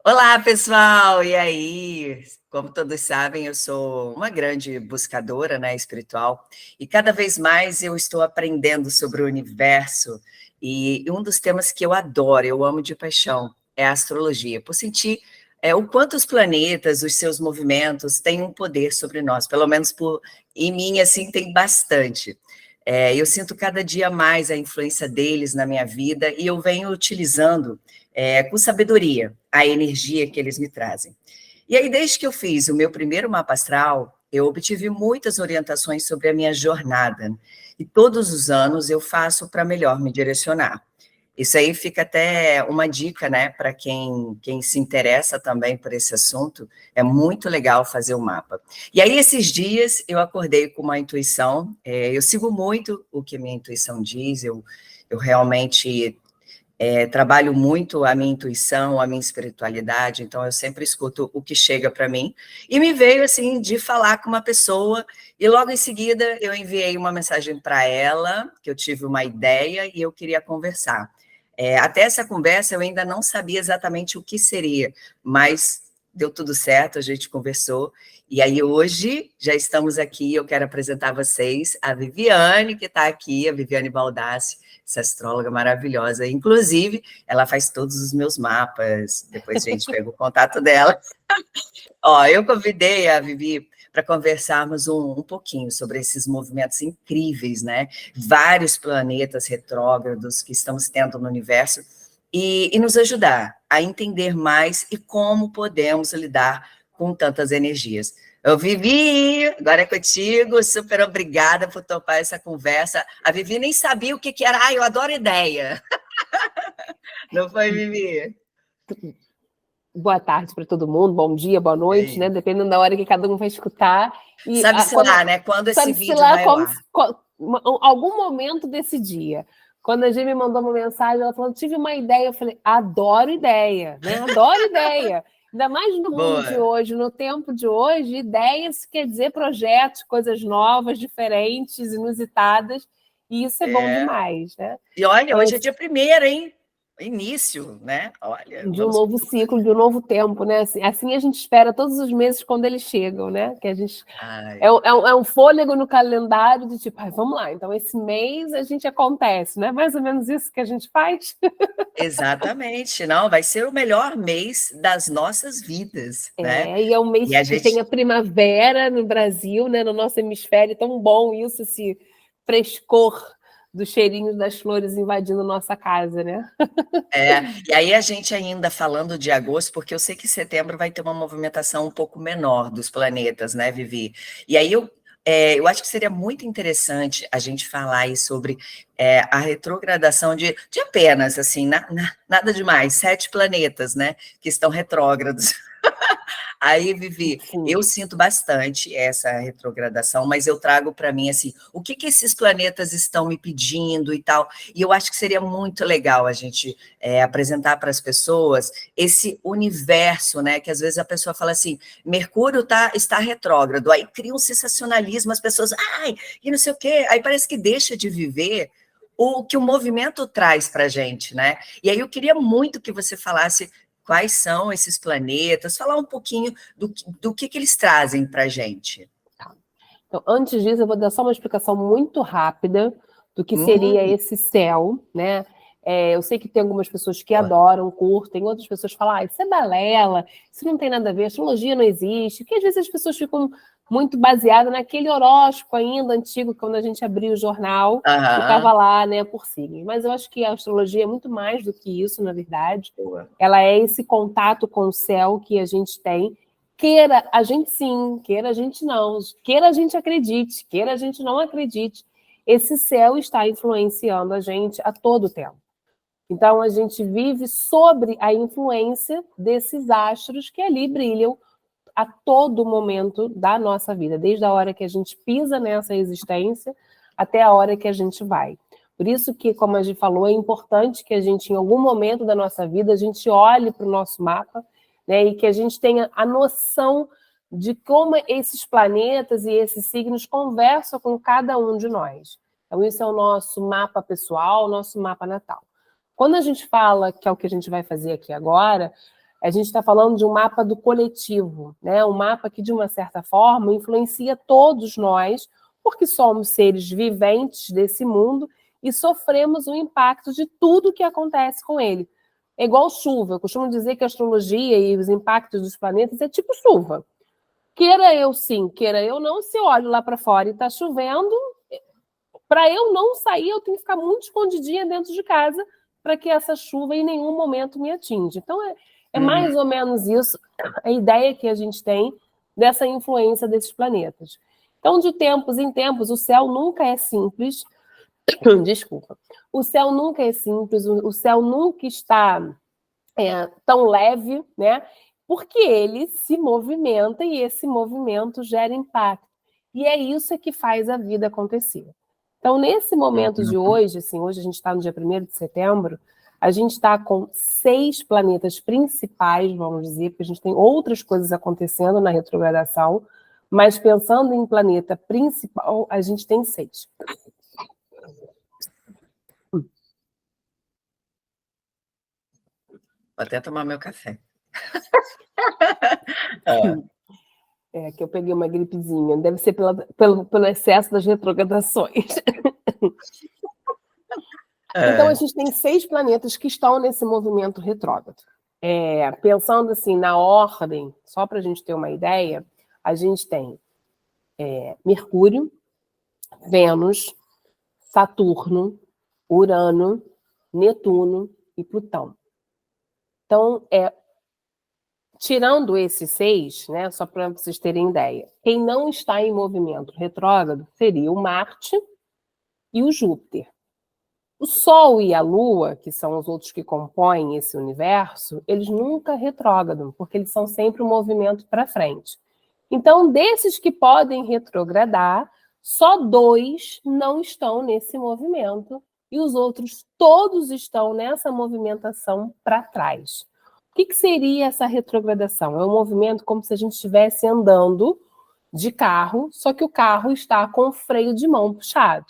Olá, pessoal! E aí? Como todos sabem, eu sou uma grande buscadora, né, espiritual, e cada vez mais eu estou aprendendo sobre o universo, e um dos temas que eu adoro, eu amo de paixão, é a astrologia, por sentir o quanto os planetas, os seus movimentos têm um poder sobre nós, pelo menos em mim, assim, tem bastante. Eu sinto cada dia mais a influência deles na minha vida, e eu venho utilizando com sabedoria, a energia que eles me trazem. E aí, desde que eu fiz o meu primeiro mapa astral, eu obtive muitas orientações sobre a minha jornada. E todos os anos eu faço para melhor me direcionar. Isso aí fica até uma dica, né, para quem se interessa também por esse assunto. É muito legal fazer o mapa. E aí, esses dias, eu acordei com uma intuição. Eu sigo muito o que a minha intuição diz, eu realmente trabalho muito a minha intuição, a minha espiritualidade, então eu sempre escuto o que chega para mim. E me veio assim de falar com uma pessoa, e logo em seguida eu enviei uma mensagem para ela, que eu tive uma ideia e eu queria conversar. Até essa conversa eu ainda não sabia exatamente o que seria, mas deu tudo certo, a gente conversou. E aí hoje já estamos aqui, eu quero apresentar a vocês a Viviane, que está aqui, a Viviane Baldassi, essa astróloga maravilhosa. Inclusive, ela faz todos os meus mapas. Depois a gente pega o contato dela. Ó, eu convidei a Vivi para conversarmos um pouquinho sobre esses movimentos incríveis, né? Vários planetas retrógrados que estamos tendo no universo e nos ajudar a entender mais e como podemos lidar com tantas energias. Eu, Vivi, agora é contigo, super obrigada por topar essa conversa. A Vivi nem sabia o que era. Ah, eu adoro ideia. Não foi, Vivi? Boa tarde para todo mundo, bom dia, boa noite, né? Dependendo da hora que cada um vai escutar. E Sabe-se lá, né? Quando esse sabe-se vídeo lá vai ao ar. algum momento desse dia. Quando a Gi me mandou uma mensagem, ela falou: tive uma ideia. Eu falei: adoro ideia, né? Adoro ideia. Ainda mais no mundo de Boa. hoje, no tempo de hoje, ideias quer dizer projetos, coisas novas, diferentes, inusitadas, e isso é bom demais, né? E olha, Então, hoje é dia primeiro, hein? Início, né? Olha, de um vamos. novo ciclo, de um novo tempo, né? Assim a gente espera todos os meses quando eles chegam, né? Que a gente Ai, é um fôlego no calendário de tipo, vamos lá, então esse mês a gente acontece, né? Mais ou menos isso que a gente faz. exatamente, não, vai ser o melhor mês das nossas vidas, né? E é um E mês a que tem gente. a primavera no Brasil, né? No nosso hemisfério, tão bom isso, esse frescor dos cheirinhos das flores invadindo nossa casa, né? E aí a gente ainda falando de agosto, porque eu sei que setembro vai ter uma movimentação um pouco menor dos planetas, né, Vivi? E aí eu acho que seria muito interessante a gente falar aí sobre a retrogradação de apenas, assim, nada demais, 7 planetas, né, que estão retrógrados. Aí, Vivi, Sim. eu sinto bastante essa retrogradação, mas eu trago para mim assim, o que esses planetas estão me pedindo e tal. E eu acho que seria muito legal a gente apresentar para as pessoas esse universo, né? Que às vezes a pessoa fala assim, Mercúrio está retrógrado, aí cria um sensacionalismo, as pessoas, ai, e não sei o quê, aí parece que deixa de viver o que o movimento traz para a gente, né? E aí eu queria muito que você falasse quais são esses planetas, falar um pouquinho do que eles trazem para a gente. Tá. Então, antes disso, eu vou dar só uma explicação muito rápida do que seria Hum, esse céu, né? Eu sei que tem algumas pessoas que boa. adoram, curtem, outras pessoas falam, isso é balela, isso não tem nada a ver, astrologia não existe, porque às vezes as pessoas ficam muito baseadas naquele horóscopo ainda antigo, quando a gente abria o jornal e estava Aham, lá, né, por signo. Mas eu acho que a astrologia é muito mais do que isso, na verdade. boa. Ela é esse contato com o céu que a gente tem, queira a gente sim, queira a gente não, queira a gente acredite, queira a gente não acredite, esse céu está influenciando a gente a todo tempo. Então, a gente vive sobre a influência desses astros que ali brilham a todo momento da nossa vida, desde a hora que a gente pisa nessa existência até a hora que a gente vai. Por isso que, como a gente falou, é importante que a gente, em algum momento da nossa vida, a gente olhe para o nosso mapa, né, e que a gente tenha a noção de como esses planetas e esses signos conversam com cada um de nós. Então, isso é o nosso mapa pessoal, o nosso mapa natal. Quando a gente fala, que é o que a gente vai fazer aqui agora, A gente está falando de um mapa do coletivo, né? Um mapa que, de uma certa forma, influencia todos nós, porque somos seres viventes desse mundo e sofremos o impacto de tudo que acontece com ele. É igual chuva. Eu costumo dizer que a astrologia e os impactos dos planetas é tipo chuva. Queira eu sim, queira eu não, se eu olho lá para fora e está chovendo, para eu não sair, eu tenho que ficar muito escondidinha dentro de casa para que essa chuva em nenhum momento me atinja. Então, é mais ou menos isso a ideia que a gente tem dessa influência desses planetas. Então, de tempos em tempos, o céu nunca é simples. Desculpa. O céu nunca é simples, o céu nunca está tão leve, né? Porque ele se movimenta e esse movimento gera impacto. E é isso que faz a vida acontecer. Então, nesse momento de hoje, assim, hoje a gente está no dia 1º de setembro, a gente está com 6 planetas principais, vamos dizer, porque a gente tem outras coisas acontecendo na retrogradação, mas pensando em planeta principal, a gente tem 6. Vou até tomar meu café. É que eu peguei uma gripezinha, deve ser pelo excesso das retrogradações. Então, a gente tem 6 planetas que estão nesse movimento retrógrado. Pensando assim na ordem, só para a gente ter uma ideia, a gente tem Mercúrio, Vênus, Saturno, Urano, Netuno e Plutão. Então, tirando esses 6, né, só para vocês terem ideia, quem não está em movimento retrógrado seria o Marte e o Júpiter. O Sol e a Lua, que são os outros que compõem esse universo, eles nunca retrógradam, porque eles são sempre um movimento para frente. Então, desses que podem retrogradar, só 2 não estão nesse movimento e os outros todos estão nessa movimentação para trás. O que seria essa retrogradação? É um movimento como se a gente estivesse andando de carro, só que o carro está com o freio de mão puxado.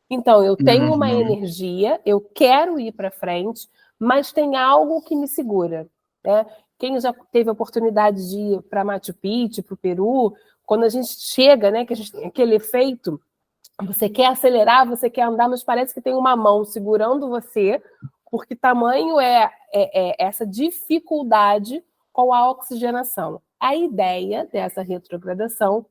Então, eu tenho uma energia, eu quero ir para frente, mas tem algo que me segura, né? Quem já teve a oportunidade de ir para Machu Picchu, para o Peru, quando a gente chega, né, que a gente tem aquele efeito, você quer acelerar, você quer andar, mas parece que tem uma mão segurando você, porque tamanho é essa dificuldade com a oxigenação. A ideia dessa retrogradação,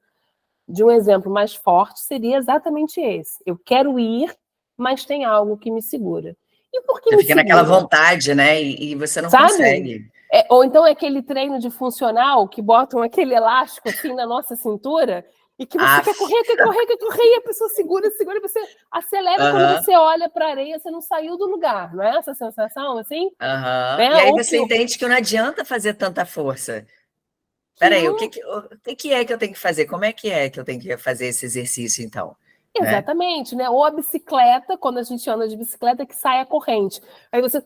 de um exemplo mais forte, seria exatamente esse. Eu quero ir, mas tem algo que me segura. E por que você me fica segura? Naquela vontade, né? E você não consegue. Ou então é aquele treino de funcional que botam aquele elástico assim na nossa cintura e que você quer correr, e a pessoa segura, e você acelera quando você olha para a areia, você não saiu do lugar, não é essa sensação, assim? Né? E aí você entende que não adianta fazer tanta força. Peraí, o que é que eu tenho que fazer? Como é que eu tenho que fazer esse exercício, então? Exatamente, né? Ou a bicicleta, quando a gente anda de bicicleta, que sai a corrente. Aí você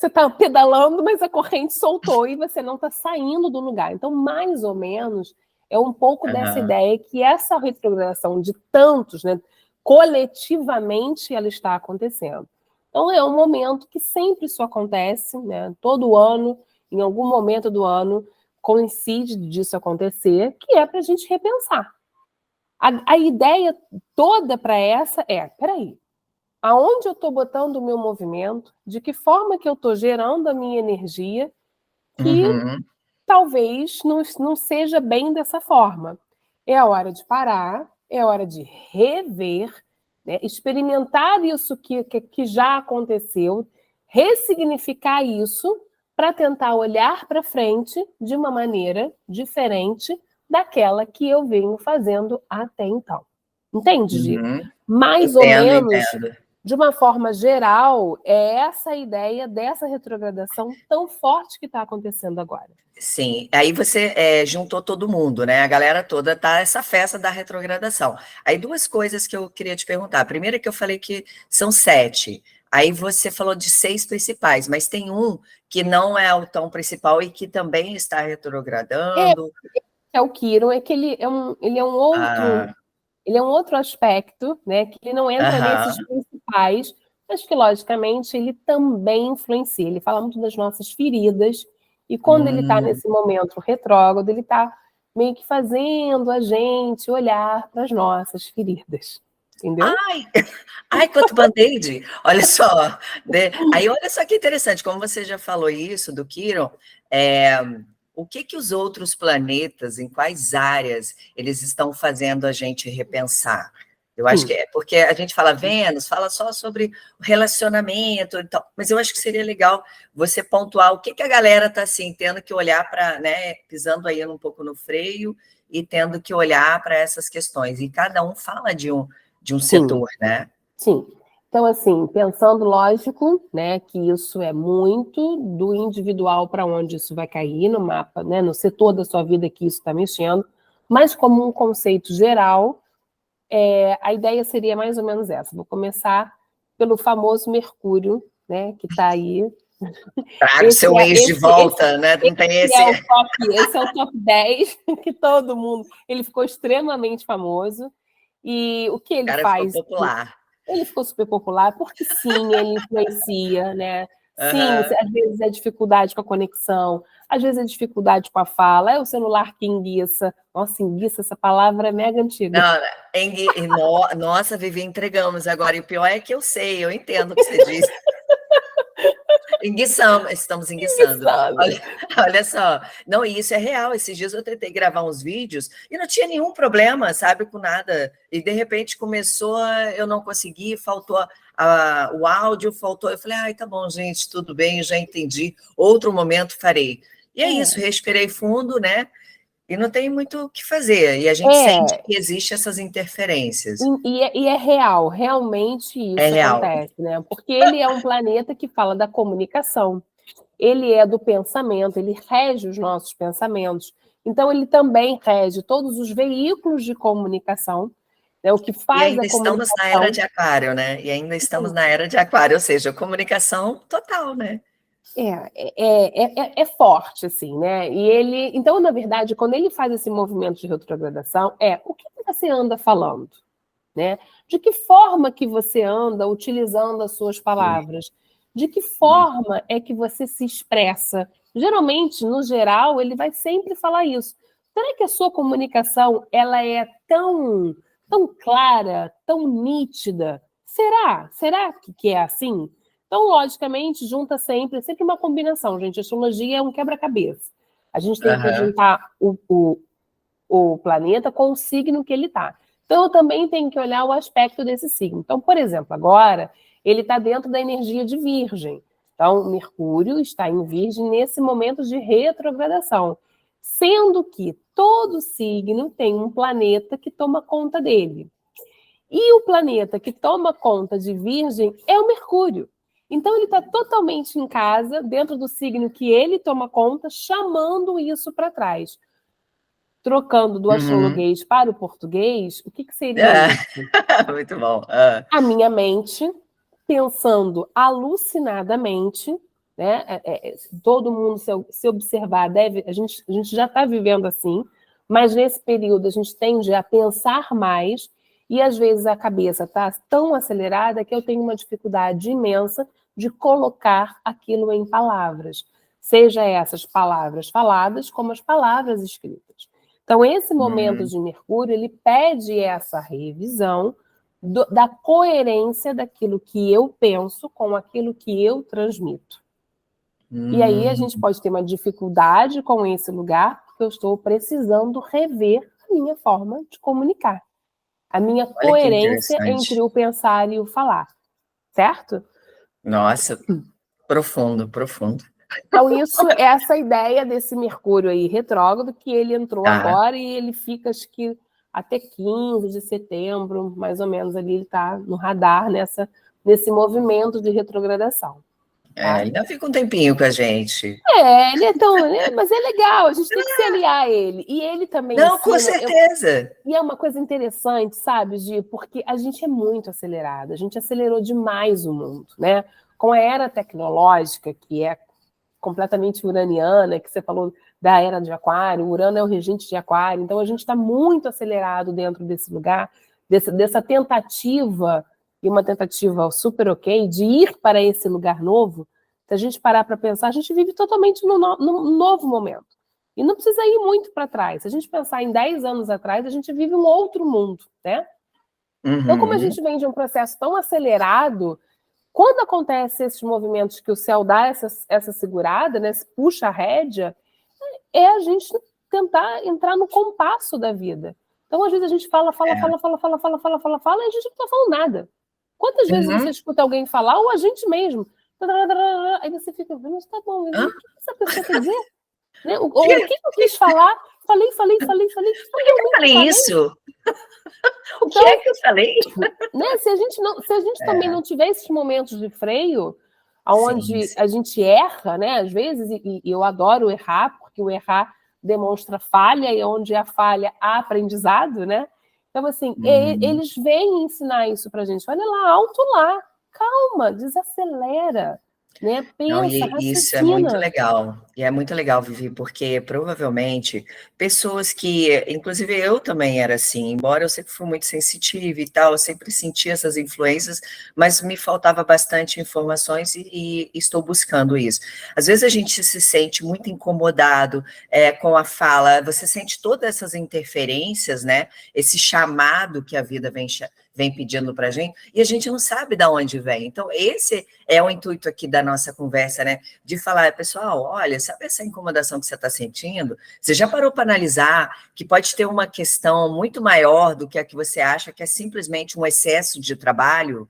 está pedalando, mas a corrente soltou e você não está saindo do lugar. Então, mais ou menos, é um pouco dessa ideia que essa retrogradação de tantos, né, coletivamente, ela está acontecendo. Então, é um momento que sempre isso acontece, né? Todo ano, em algum momento do ano, coincide disso acontecer, que é para a gente repensar. A ideia toda para essa peraí, aonde eu estou botando o meu movimento, de que forma que eu estou gerando a minha energia, que talvez não seja bem dessa forma. É a hora de parar, é a hora de rever, né, experimentar isso que já aconteceu, ressignificar isso para tentar olhar para frente de uma maneira diferente daquela que eu venho fazendo até então. Entende, Gi? Mais ou menos, de uma forma geral, é essa a ideia dessa retrogradação tão forte que está acontecendo agora. Sim, aí você juntou todo mundo, né? A galera toda tá essa festa da retrogradação. Aí 2 coisas que eu queria te perguntar. A primeira é que eu falei que são 7. Aí você falou de 6 principais, mas tem um que não é o tão principal e que também está retrogradando. É o Quiron, é que ele é um outro aspecto, né? Que ele não entra nesses principais, mas que logicamente ele também influencia. Ele fala muito das nossas feridas E quando ele está nesse momento retrógrado, ele está meio que fazendo a gente olhar para as nossas feridas. Entendeu? Ai, quanto band-aid! Olha só. Aí, olha só que interessante, como você já falou isso do Quirón, o que os outros planetas, em quais áreas eles estão fazendo a gente repensar? Eu acho que é porque a gente fala Vênus, fala só sobre o relacionamento e tal, mas eu acho que seria legal você pontuar o que a galera está assim, tendo que olhar para, né, pisando aí um pouco no freio e tendo que olhar para essas questões. E cada um fala de um setor, né? Sim. Então, assim, pensando, lógico, né, que isso é muito do individual para onde isso vai cair no mapa, né, no setor da sua vida que isso está mexendo, mas como um conceito geral, a ideia seria mais ou menos essa. Vou começar pelo famoso Mercúrio, né, que está aí. Traga o seu ex de volta, né? Não tem esse. Esse é o top 10 que todo mundo. Ele ficou extremamente famoso. E o que ele faz? Ficou popular. Ele ficou super popular porque sim, ele influencia, né? Sim, às vezes é dificuldade com a conexão, às vezes é dificuldade com a fala, é o celular que enguiça. Nossa, enguiça, essa palavra é mega antiga. Não, nossa, Vivi, entregamos agora. E o pior é que eu sei, eu entendo o que você diz. Estamos enguiçando. Olha só. Não, e isso é real. Esses dias eu tentei gravar uns vídeos e não tinha nenhum problema, sabe, com nada. E de repente começou, eu não consegui, faltou o áudio, faltou. Eu falei, ai, tá bom, gente, tudo bem, já entendi. Outro momento farei. E é isso, respirei fundo, né? E não tem muito o que fazer. E a gente sente que existem essas interferências. E é real, realmente isso acontece, né? Porque ele é um planeta que fala da comunicação. Ele é do pensamento, ele rege os nossos pensamentos. Então, ele também rege todos os veículos de comunicação, né? O que faz a comunicação... estamos na era de Aquário, né? E ainda estamos na era de Aquário, ou seja, comunicação total, né? É forte, assim, né? E ele, então, na verdade, quando ele faz esse movimento de retrogradação, o que você anda falando, né? De que forma que você anda utilizando as suas palavras? De que forma é que você se expressa? Geralmente, no geral, ele vai sempre falar isso. Será que a sua comunicação ela é tão clara, tão nítida? Será que é assim? Então, logicamente, junta sempre uma combinação, gente. A astrologia é um quebra-cabeça. A gente tem que juntar o planeta com o signo que ele está. Então, eu também tenho que olhar o aspecto desse signo. Então, por exemplo, agora, ele está dentro da energia de Virgem. Então, Mercúrio está em Virgem nesse momento de retrogradação. Sendo que todo signo tem um planeta que toma conta dele. E o planeta que toma conta de Virgem é o Mercúrio. Então, ele está totalmente em casa, dentro do signo que ele toma conta, chamando isso para trás. Trocando do astrologuês para o português, o que seria isso? Muito bom. A minha mente, pensando alucinadamente, né? Todo mundo, se observar, a gente já está vivendo assim, mas nesse período a gente tende a pensar mais e às vezes a cabeça está tão acelerada que eu tenho uma dificuldade imensa de colocar aquilo em palavras, seja essas palavras faladas como as palavras escritas. Então, esse momento de Mercúrio, ele pede essa revisão da coerência daquilo que eu penso com aquilo que eu transmito. E aí a gente pode ter uma dificuldade com esse lugar, porque eu estou precisando rever a minha forma de comunicar. A minha coerência entre o pensar e o falar. Certo? Nossa, profundo. Então, essa ideia desse Mercúrio aí retrógrado, que ele entrou agora e ele fica, acho que até 15 de setembro, mais ou menos, ali ele está no radar nesse movimento de retrogradação. Tá? Ele ainda fica um tempinho com a gente. Ele é tão... mas é legal, a gente tem que se aliar a ele. E ele também ensina... com certeza. E é uma coisa interessante, sabe, Gi? Porque a gente é muito acelerado, a gente acelerou demais o mundo, né? Com a era tecnológica, que é completamente uraniana, que você falou da era de Aquário, o Urano é o regente de Aquário, então a gente está muito acelerado dentro desse lugar, dessa tentativa, e uma tentativa super ok, de ir para esse lugar novo, Se a gente parar para pensar, a gente vive totalmente num novo momento. E não precisa ir muito para trás. Se a gente pensar em 10 anos atrás, a gente vive um outro mundo, né? Então, como a gente vem de um processo tão acelerado, quando acontece esses movimentos que o céu dá essa segurada, né, puxa a rédea, é a gente tentar entrar no compasso da vida. Então, às vezes, a gente fala, e a gente não está falando nada. Quantas vezes você escuta alguém falar, ou a gente mesmo? Aí você fica, mas tá bom, mas o que essa pessoa quer dizer? Né? O que eu quis falar? Falei. Por que eu falei isso? O que Então, é que eu falei? né, se a gente também não tiver esses momentos de freio, onde Sim. a gente erra, né, às vezes, e eu adoro errar, porque o errar demonstra falha, e onde há falha há aprendizado, né? Então, assim, eles vêm ensinar isso pra gente. Olha lá, alto lá, calma, desacelera, né? Não, Pensa, e isso é muito raciocina. legal. E é muito legal, Vivi, porque provavelmente pessoas que, inclusive eu também era assim, embora eu sempre fui muito sensitiva e tal, eu sempre senti essas influências, mas me faltava bastante informações e estou buscando isso. Às vezes a gente se sente muito incomodado com a fala, você sente todas essas interferências, né? Esse chamado que a vida vem pedindo para a gente, e a gente não sabe de onde vem. Então, esse é o intuito aqui da nossa conversa, né? De falar, pessoal, olha, sabe essa incomodação que você está sentindo? Você já parou para analisar que pode ter uma questão muito maior do que a que você acha que é simplesmente um excesso de trabalho?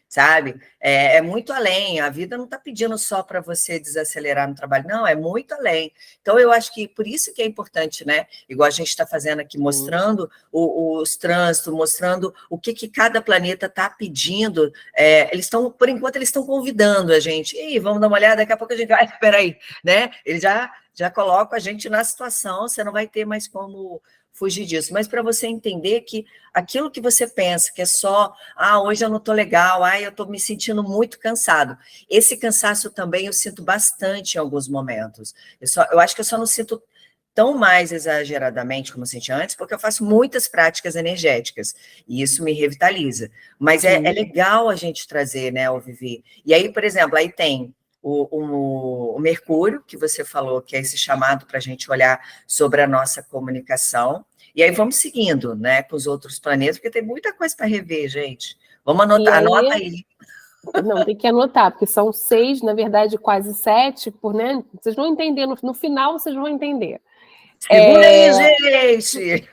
Sabe? É muito além, a vida não está pedindo só para você desacelerar no trabalho, não, é muito além. Então, eu acho que por isso que é importante, né? Igual a gente está fazendo aqui, mostrando os trânsitos, mostrando o que cada planeta está pedindo. Eles estão, por enquanto, eles estão convidando a gente. Ei, vamos dar uma olhada, daqui a pouco a gente vai, espera aí, né? Ele já coloca a gente na situação, você não vai ter mais como fugir disso, mas para você entender que aquilo que você pensa, que é só, hoje eu não estou legal, eu estou me sentindo muito cansado. Esse cansaço também eu sinto bastante em alguns momentos. Eu acho que eu só não sinto tão mais exageradamente como eu senti antes, porque eu faço muitas práticas energéticas, e isso me revitaliza. Mas é legal a gente trazer, né, o Vivi. E aí, por exemplo, aí tem o Mercúrio, que você falou, que é esse chamado para a gente olhar sobre a nossa comunicação. E aí vamos seguindo, né, com os outros planetas, porque tem muita coisa para rever, gente. Vamos anotar, anota aí. Não, tem que anotar, porque são 6, na verdade, quase 7, né? Vocês vão entender, no final vocês vão entender. Segura aí, gente!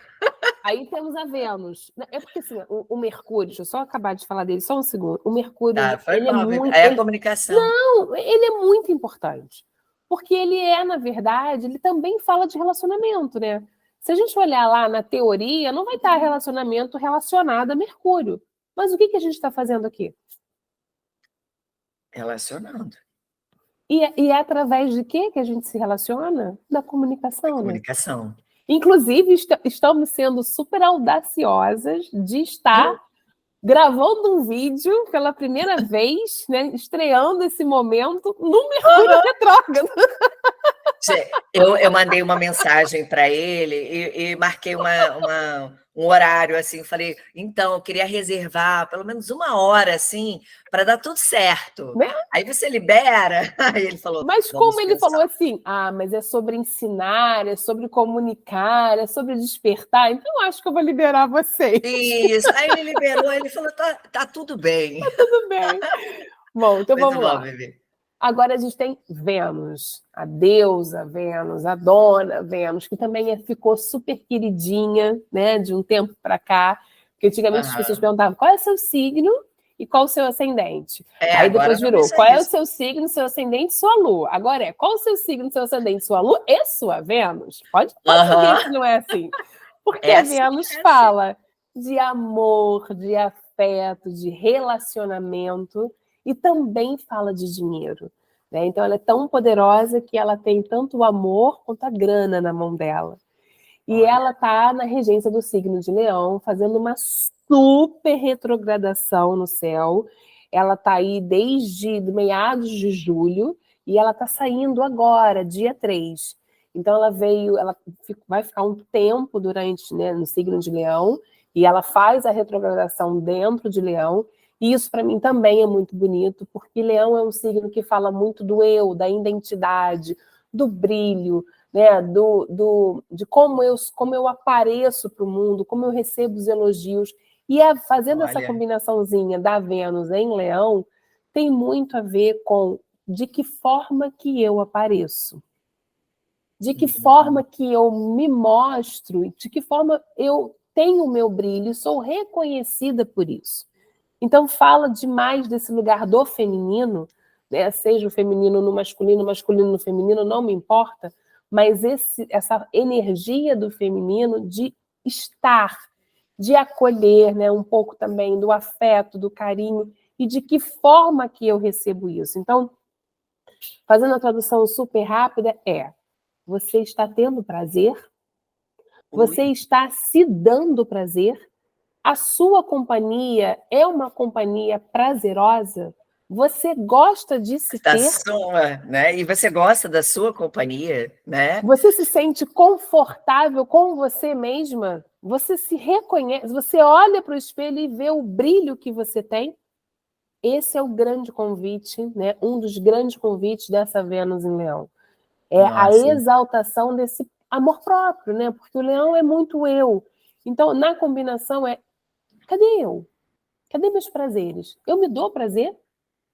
Aí temos a Vênus. É porque assim, o Mercúrio, deixa eu só acabar de falar dele, só um segundo. O Mercúrio, Foi ele é mal, muito. é a comunicação. Não, ele é muito importante. Porque ele na verdade, ele também fala de relacionamento, né? Se a gente olhar lá na teoria, não vai estar relacionamento relacionado a Mercúrio. Mas o que a gente está fazendo aqui? Relacionando. E é através de quê que a gente se relaciona? Da comunicação, né? Comunicação. Inclusive, estamos sendo super audaciosas de estar gravando um vídeo pela primeira vez, né, estreando esse momento no Mercúrio retrógrado. Eu mandei uma mensagem para ele e marquei um horário, assim, falei, então, eu queria reservar pelo menos 1 hora, assim, para dar tudo certo. Né? Aí você libera. Aí ele falou, mas como ele pensar. falou assim, mas é sobre ensinar, é sobre comunicar, é sobre despertar, então acho que eu vou liberar vocês. Isso, aí ele liberou, ele falou, tá tudo bem. Tá tudo bem. Bom, então Muito vamos bom, lá. Vivi. Agora a gente tem Vênus, a deusa Vênus, a dona Vênus, que também ficou super queridinha, né, de um tempo para cá, porque antigamente as pessoas perguntavam qual é o seu signo e qual o seu ascendente. Aí depois virou qual é o seu signo, seu ascendente, sua lua. Agora qual o seu signo, seu ascendente, sua lua e sua Vênus. Pode saber se não é assim. Porque a Vênus fala de amor, de afeto, de relacionamento, e também fala de dinheiro. Né? Então, ela é tão poderosa que ela tem tanto o amor quanto a grana na mão dela. E ela está na regência do signo de Leão, fazendo uma super retrogradação no céu. Ela está aí desde meados de julho e ela está saindo agora, dia 3. Então, ela vai ficar um tempo durante, né, no signo de Leão, e ela faz a retrogradação dentro de Leão. E isso para mim também é muito bonito, porque Leão é um signo que fala muito do eu, da identidade, do brilho, né? De como eu apareço para o mundo, como eu recebo os elogios. E fazendo essa Olha, combinaçãozinha da Vênus em Leão, tem muito a ver com de que forma que eu apareço, de que forma que eu me mostro, de que forma eu tenho o meu brilho, sou reconhecida por isso. Então fala demais desse lugar do feminino, né? Seja o feminino no masculino, o masculino no feminino, não me importa, mas essa energia do feminino de estar, de acolher, né? Um pouco também do afeto, do carinho, e de que forma que eu recebo isso. Então, fazendo a tradução super rápida, você está tendo prazer? Você ui, está se dando prazer? A sua companhia é uma companhia prazerosa? Você gosta de se da ter? sua, né? E você gosta da sua companhia, né? Você se sente confortável com você mesma? Você se reconhece? Você olha para o espelho e vê o brilho que você tem? Esse é o grande convite, né? Um dos grandes convites dessa Vênus em Leão. É a Nossa, exaltação desse amor próprio, né? Porque o leão é muito eu. Então, na combinação cadê eu? Cadê meus prazeres? Eu me dou prazer?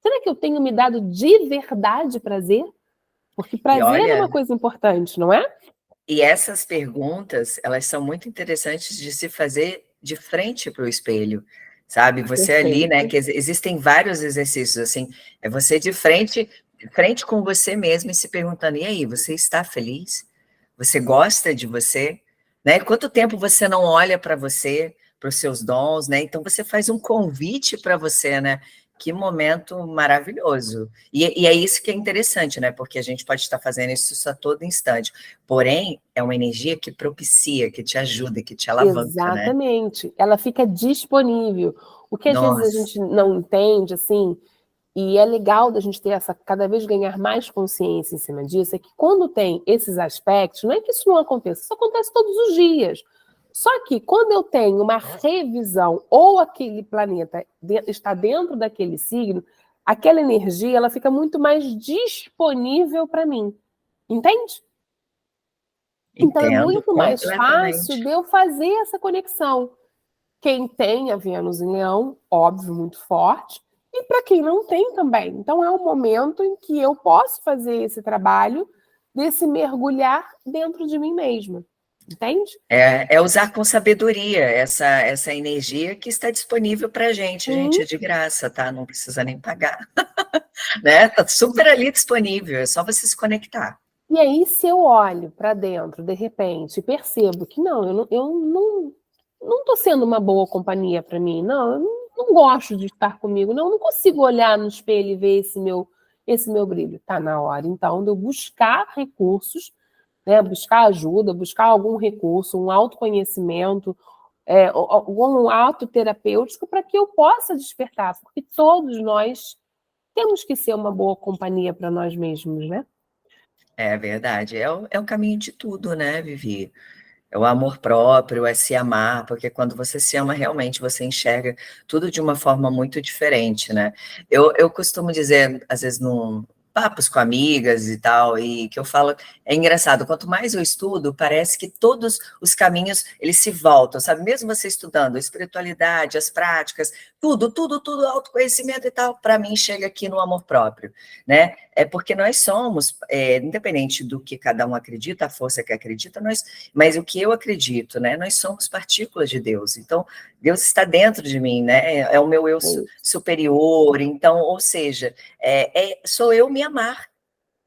Será que eu tenho me dado de verdade prazer? Porque e prazer é uma olha, coisa importante, não é? e essas perguntas, elas são muito interessantes de se fazer de frente para o espelho, sabe? Você ali, né, Perfeito. que existem vários exercícios, assim, é você de frente com você mesmo e se perguntando, e aí, você está feliz? Você gosta de você? Né? Quanto tempo você não olha para você, para os seus dons, né? Então você faz um convite para você, né? Que momento maravilhoso. E é isso que é interessante, né? Porque a gente pode estar fazendo isso a todo instante. Porém, é uma energia que propicia, que te ajuda, que te alavanca, né? Exatamente. Ela fica disponível. O que às vezes a Nossa, gente não entende, assim, e é legal da gente ter cada vez ganhar mais consciência em cima disso, é que quando tem esses aspectos, não é que isso não aconteça, isso acontece todos os dias. Só que quando eu tenho uma revisão ou aquele planeta está dentro daquele signo, aquela energia ela fica muito mais disponível para mim. Entende? Então é entendo muito mais fácil completamente. de eu fazer essa conexão. Quem tem a Vênus em Leão, óbvio, muito forte, e para quem não tem também. Então é um momento em que eu posso fazer esse trabalho desse mergulhar dentro de mim mesma, entende? É usar com sabedoria essa energia que está disponível para a gente, Sim. é de graça, tá? Não precisa nem pagar, né? Tá super ali disponível, é só você se conectar. E aí, se eu olho para dentro, de repente, e percebo que não, eu não estou sendo uma boa companhia para mim, não, eu não gosto de estar comigo, não consigo olhar no espelho e ver esse meu brilho. Está na hora, então, de eu buscar recursos, né, buscar ajuda, buscar algum recurso, um autoconhecimento, algum ato terapêutico para que eu possa despertar, porque todos nós temos que ser uma boa companhia para nós mesmos, né? É verdade, é o caminho de tudo, né, Vivi? É o amor próprio, é se amar, porque quando você se ama realmente, você enxerga tudo de uma forma muito diferente, né? Eu costumo dizer, às vezes, num papos com amigas e tal, e que eu falo, é engraçado, quanto mais eu estudo, parece que todos os caminhos, eles se voltam, sabe? Mesmo você estudando a espiritualidade, as práticas, tudo, autoconhecimento e tal, para mim chega aqui no amor próprio, né? É porque nós somos, independente do que cada um acredita, a força que acredita, mas o que eu acredito, né? Nós somos partículas de Deus. Então, Deus está dentro de mim, né? É o meu eu superior. Então, ou seja, sou eu me amar.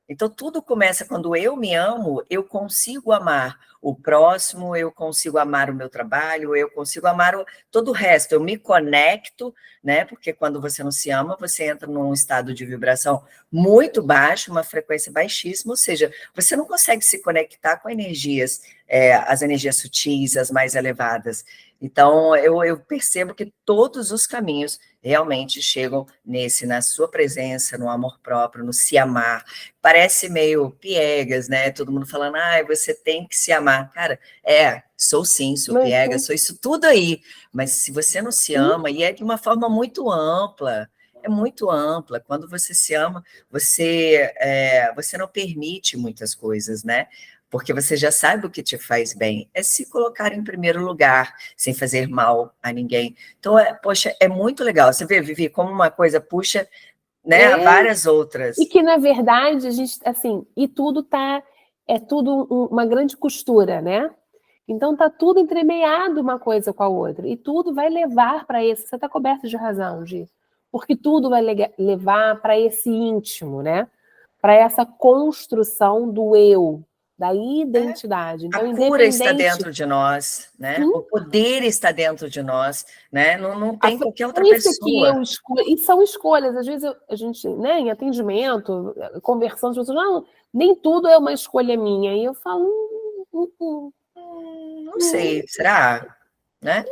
Então, tudo começa quando eu me amo, eu consigo amar o próximo, eu consigo amar o meu trabalho, eu consigo amar todo o resto, eu me conecto, né? Porque quando você não se ama, você entra num estado de vibração muito baixo, uma frequência baixíssima, ou seja, você não consegue se conectar com energias as energias sutis, as mais elevadas. Então, eu percebo que todos os caminhos realmente chegam na sua presença, no amor próprio, no se amar. Parece meio piegas, né? Todo mundo falando, você tem que se amar. Cara, sou sim, sou piega, sou isso tudo aí. Mas se você não se ama, e é de uma forma muito ampla, é muito ampla. Quando você se ama, você não permite muitas coisas, né? Porque você já sabe o que te faz bem. É se colocar em primeiro lugar, sem fazer mal a ninguém. Então, poxa, é muito legal. Você vê, Vivi, como uma coisa puxa, né, a várias outras. E que, na verdade, a gente, assim, e tudo é tudo uma grande costura, né? Então tá tudo entremeado uma coisa com a outra. E tudo vai levar para esse. Você está coberto de razão, Gi. Porque tudo vai levar para esse íntimo, né? Para essa construção do eu, da identidade. Então, a cura está dentro de nós, né? Sim. O poder está dentro de nós, né? Não tem qualquer outra pessoa. Que eu escolho, e são escolhas. Às vezes a gente, né, em atendimento, conversando, as pessoas, não, nem tudo é uma escolha minha. E eu falo, não sei, será? Né?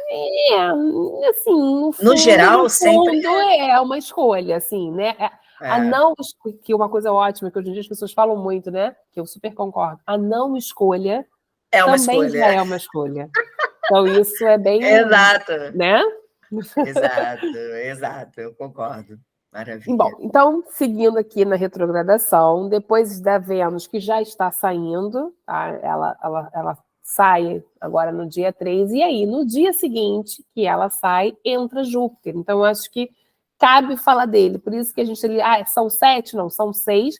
Assim, no geral, sempre é uma escolha, assim, né? A não, que uma coisa ótima, que hoje em dia as pessoas falam muito, né? Que eu super concordo. A não escolha também já é uma escolha. Então, isso é bem... Exato. Né? Exato, eu concordo. Maravilha. Bom, então, seguindo aqui na retrogradação, depois da Vênus, que já está saindo, tá? Ela sai agora no dia 3, e aí, no dia seguinte que ela sai, entra Júpiter. Então, eu acho que cabe falar dele. Por isso que a gente ali, são 7? Não, são 6.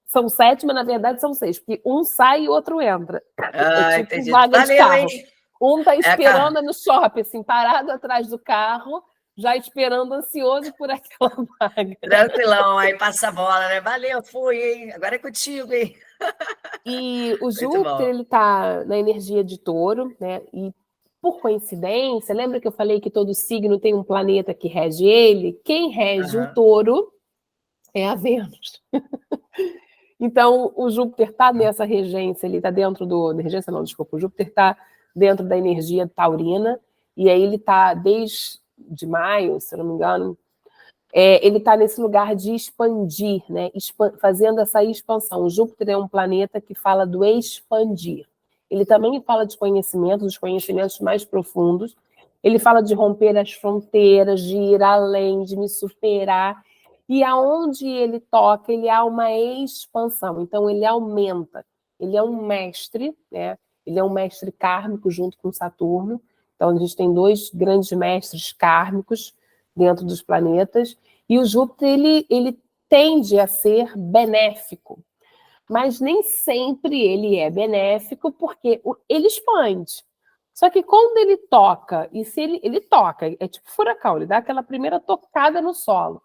São 7, mas na verdade são 6, porque um sai e o outro entra. É tipo entendi. vaga de carro. Hein? Um tá esperando no shopping, assim, parado atrás do carro, já esperando, ansioso por aquela vaga. Tranquilão, aí passa a bola, né? Valeu, fui, hein? Agora é contigo, hein? E o Júpiter, ele tá na energia de Touro, né? E por coincidência, lembra que eu falei que todo signo tem um planeta que rege ele? Quem rege o Touro é a Vênus. Então, o Júpiter está nessa regência, ele está dentro do... Regência não, desculpa. O Júpiter está dentro da energia taurina, e aí ele está desde maio, se eu não me engano, ele está nesse lugar de expandir, né? Fazendo essa expansão. O Júpiter é um planeta que fala do expandir. Ele também fala de conhecimentos, dos conhecimentos mais profundos. Ele fala de romper as fronteiras, de ir além, de me superar. E aonde ele toca, ele há uma expansão. Então, ele aumenta. Ele é um mestre, né? Ele é um mestre kármico junto com Saturno. Então, a gente tem 2 grandes mestres kármicos dentro dos planetas. E o Júpiter, ele tende a ser benéfico. Mas nem sempre ele é benéfico, porque ele expande. Só que quando ele toca, e se ele toca, é tipo furacão, ele dá aquela primeira tocada no solo.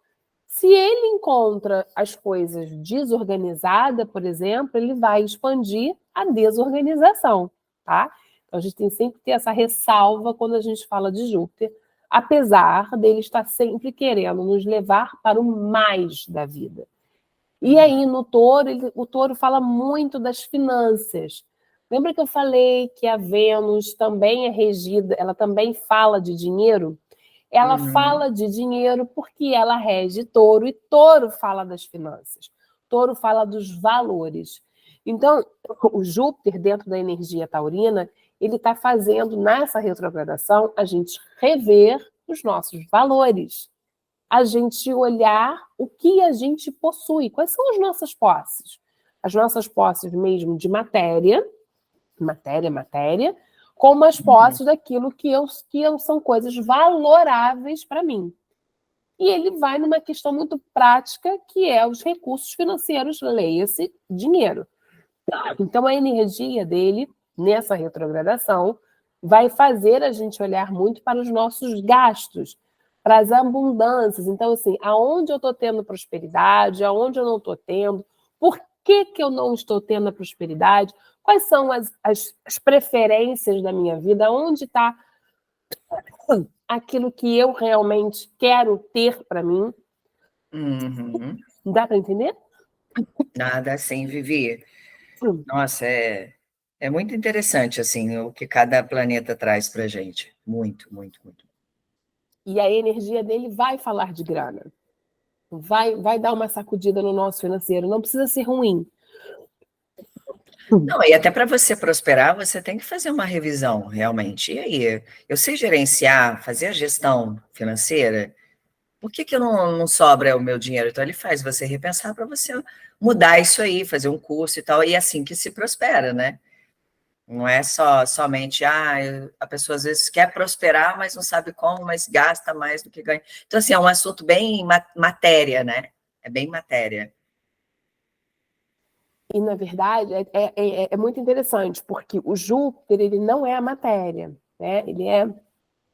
Se ele encontra as coisas desorganizadas, por exemplo, ele vai expandir a desorganização, tá? Então, a gente tem sempre que ter essa ressalva quando a gente fala de Júpiter, apesar dele estar sempre querendo nos levar para o mais da vida. E aí, no Touro, o Touro fala muito das finanças. Lembra que eu falei que a Vênus também é regida, ela também fala de dinheiro? Ela fala de dinheiro porque ela rege Touro, e Touro fala das finanças. Touro fala dos valores. Então, o Júpiter, dentro da energia taurina, ele está fazendo, nessa retrogradação, a gente rever os nossos valores. A gente olhar o que a gente possui. Quais são as nossas posses? As nossas posses mesmo de matéria, como as posses daquilo que são coisas valoráveis para mim. E ele vai numa questão muito prática, que é os recursos financeiros, leia-se dinheiro. Então, a energia dele, nessa retrogradação, vai fazer a gente olhar muito para os nossos gastos, para as abundâncias. Então, assim, aonde eu estou tendo prosperidade, aonde eu não estou tendo, por que eu não estou tendo a prosperidade, quais são as preferências da minha vida, onde está aquilo que eu realmente quero ter para mim. Dá para entender? Nada assim, Vivi. Nossa, é É muito interessante, assim, o que cada planeta traz para a gente. Muito, muito, muito. E a energia dele vai falar de grana. Vai dar uma sacudida no nosso financeiro. Não precisa ser ruim. Não, e até para você prosperar, você tem que fazer uma revisão, realmente. E aí, eu sei gerenciar, fazer a gestão financeira, por que que eu não sobra o meu dinheiro? Então, ele faz você repensar para você mudar isso aí, fazer um curso e tal, e é assim que se prospera, né? Não é somente, a pessoa às vezes quer prosperar, mas não sabe como, mas gasta mais do que ganha. Então, assim, é um assunto bem matéria, né? É bem matéria. E, na verdade, é muito interessante, porque o Júpiter ele não é a matéria, né? Ele é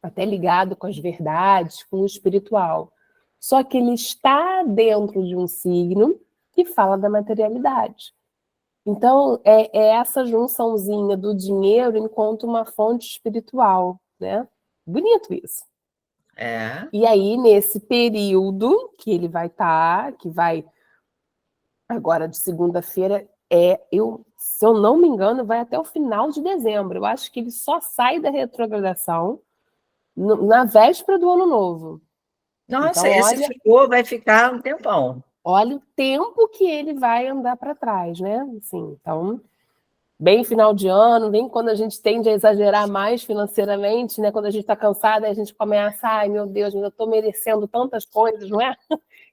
até ligado com as verdades, com o espiritual. Só que ele está dentro de um signo que fala da materialidade. Então, é essa junçãozinha do dinheiro enquanto uma fonte espiritual, né? Bonito isso. É. E aí, nesse período que ele vai estar, que vai agora de segunda-feira, se eu não me engano, vai até o final de dezembro. Eu acho que ele só sai da retrogradação na véspera do ano novo. Nossa, Então, esse vai ficar um tempão. olha o tempo que ele vai andar para trás, né? Assim, então, bem final de ano, bem quando a gente tende a exagerar mais financeiramente, né? Quando a gente está cansada, a gente começa, ai meu Deus, eu estou merecendo tantas coisas, não é?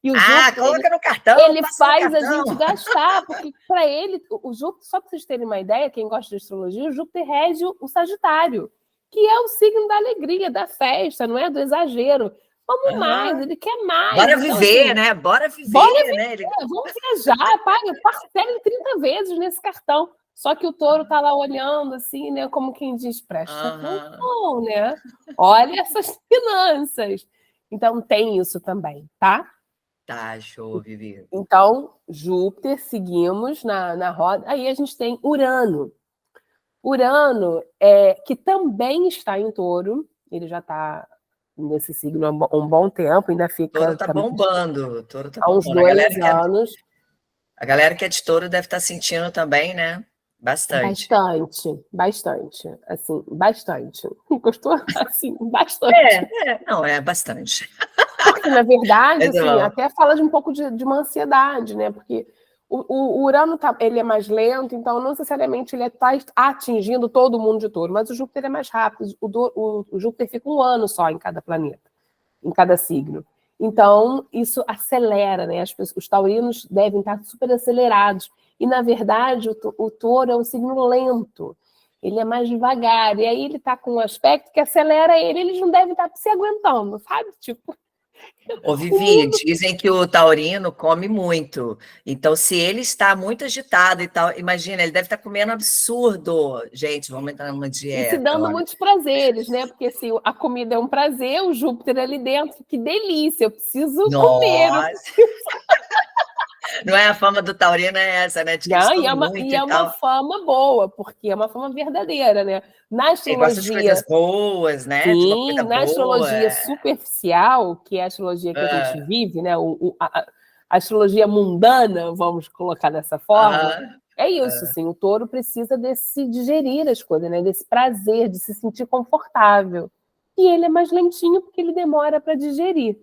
E o Júpiter, Coloca no cartão, ele passa no faz a cartão. gente gastar, porque para ele, o Júpiter, só para vocês terem uma ideia, quem gosta de astrologia, o Júpiter rege o Sagitário, que é o signo da alegria, da festa, não é? Do exagero. Vamos mais, ele quer mais. Bora Então, viver, assim, né? Bora bora viver, viver, né? vamos viajar, parcela em 30 vezes nesse cartão. Só que o touro está lá olhando, assim, né? Como quem diz, presta atenção, né? Olha essas finanças. Então, tem isso também, tá? Tá, show, Vivi. Então, Júpiter, seguimos na roda. Aí a gente tem Urano. Urano, que também está em touro, ele já está nesse signo há um bom tempo, ainda fica Touro tá também bombando. Touro tá há uns bombando. 2 anos. A galera que é de touro deve estar sentindo também, né? Bastante. Bastante, bastante, assim, bastante. Gostou? Assim, bastante. Não, é bastante. Porque, na verdade, Mas é assim, bom. até fala de um pouco de uma ansiedade, né? Porque o Urano ele é mais lento, então não necessariamente ele está atingindo todo mundo de touro, mas o Júpiter é mais rápido. O Júpiter fica um ano só em cada planeta, em cada signo. Então, isso acelera, né? Os taurinos devem estar super acelerados. E, na verdade, o touro é um signo lento. Ele é mais devagar. E aí ele está com um aspecto que acelera ele. Eles não devem estar se aguentando, sabe? Tipo, Ô, o Vivi, mundo. dizem que o taurino come muito. Então, se ele está muito agitado e tal, imagina, ele deve estar comendo absurdo. Gente, vamos entrar numa E se dieta, dando olha. muitos prazeres, né? Porque se a comida é um prazer, o Júpiter ali dentro, que delícia, eu preciso comer. Nossa! Não é a fama do taurino é essa, né? De que eles Não, comem muito e e é uma tal. fama boa, porque é uma fama verdadeira, né? Na Ele gosta de coisas astrologia, boas, né? De uma sim, comida na boa. astrologia superficial, que é a astrologia que a gente Ah, vive, né? A astrologia mundana, vamos colocar dessa forma, aham. é isso, assim, o touro precisa desse digerir as coisas, né? Desse prazer, de se sentir confortável. E ele é mais lentinho porque ele demora para digerir.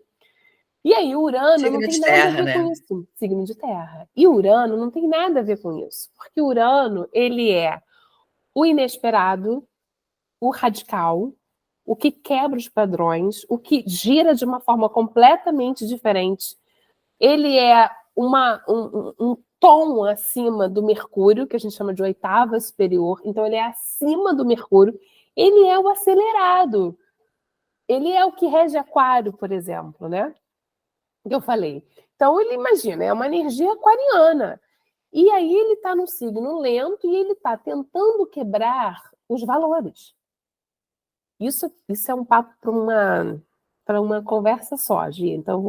E aí, Urano não Signo tem de nada a terra, ver com né? isso, signo de terra. E Urano não tem nada a ver com isso, porque Urano, ele é o inesperado, o radical, o que quebra os padrões, o que gira de uma forma completamente diferente. Ele é um tom acima do Mercúrio, que a gente chama de oitava superior, então ele é acima do Mercúrio. Ele é o acelerado. Ele é o que rege Aquário, por exemplo, né? Que eu falei. Então, ele imagina, é uma energia aquariana. E aí ele está no signo lento e ele está tentando quebrar os valores. Isso é um papo para uma conversa só, Gi. Então,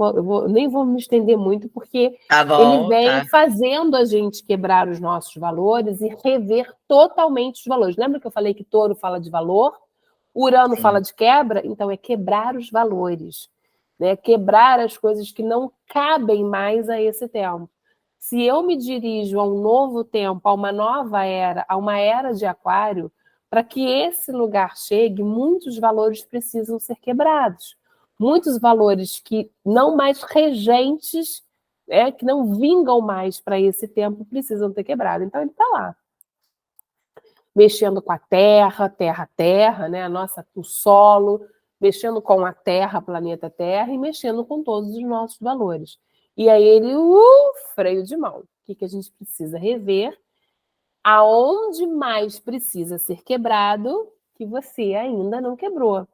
nem vou me estender muito, porque Tá ele bom, vem tá. fazendo a gente quebrar os nossos valores e rever totalmente os valores. Lembra que eu falei que touro fala de valor? Urano fala Sim. de quebra? Então, é quebrar os valores. Né? Quebrar as coisas que não cabem mais a esse tempo. Se eu me dirijo a um novo tempo, a uma nova era, a uma era de Aquário, para que esse lugar chegue, muitos valores precisam ser quebrados. Muitos valores que não mais regentes, que não vingam mais para esse tempo, precisam ter quebrado. Então, ele está lá, mexendo com a terra, né? O solo, mexendo com a Terra, planeta Terra, e mexendo com todos os nossos valores. E aí ele, freio de mão. O que a gente precisa rever? Aonde mais precisa ser quebrado que você ainda não quebrou?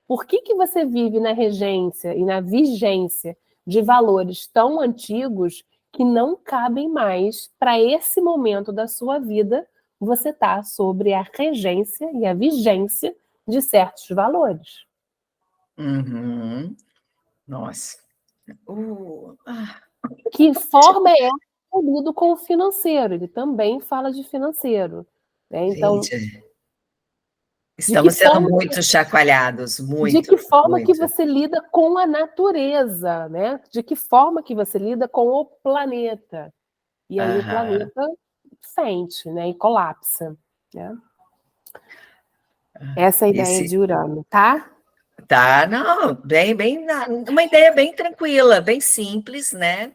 Por que você vive na regência e na vigência de valores tão antigos que não cabem mais para esse momento da sua vida? Você está sobre a regência e a vigência de certos valores. Uhum. Nossa. Que forma é essa que eu lido com o financeiro? Ele também fala de financeiro. Né? Então, gente, estamos sendo muito chacoalhados, de muito. que forma muito. que você lida com a natureza, né? De que forma que você lida com o planeta? E aí o planeta sente, né? E colapsa. Né? Essa é a ideia de Urano, tá? Tá, não, uma ideia bem tranquila, bem simples, né?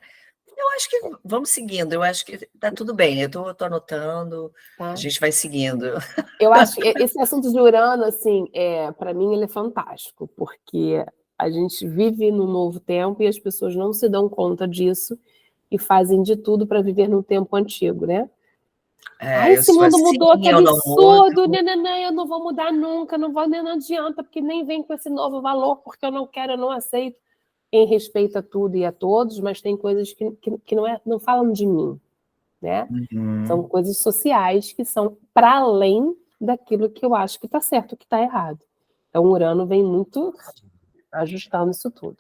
Eu acho que vamos seguindo, eu acho que tá tudo bem, eu tô anotando, tá. A gente vai seguindo. Eu acho que esse assunto de Urano, assim, para mim ele é fantástico, porque a gente vive num novo tempo e as pessoas não se dão conta disso e fazem de tudo para viver no tempo antigo, né? Esse mundo assim, mudou, que absurdo, eu não vou mudar nunca, não adianta, porque nem vem com esse novo valor, porque eu não quero, eu não aceito. Quem respeita tudo e a todos, mas tem coisas que não falam de mim, né? Uhum. São coisas sociais que são para além daquilo que eu acho que está certo, que está errado. Então, o Urano vem muito ajustando isso tudo.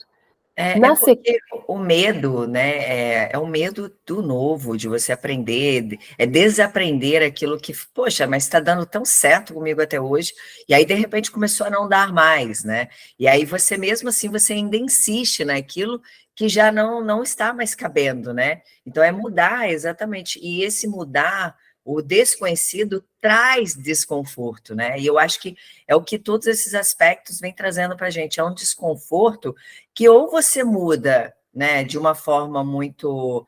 Porque o medo, né, é o medo do novo, de você aprender, desaprender aquilo que, poxa, mas está dando tão certo comigo até hoje, e aí de repente começou a não dar mais, né? E aí você mesmo assim, você ainda insiste naquilo que já não está mais cabendo, né? Então é mudar, exatamente, e esse mudar, o desconhecido traz desconforto, né? E eu acho que é o que todos esses aspectos vêm trazendo para a gente, é um desconforto que ou você muda, né, de uma forma muito,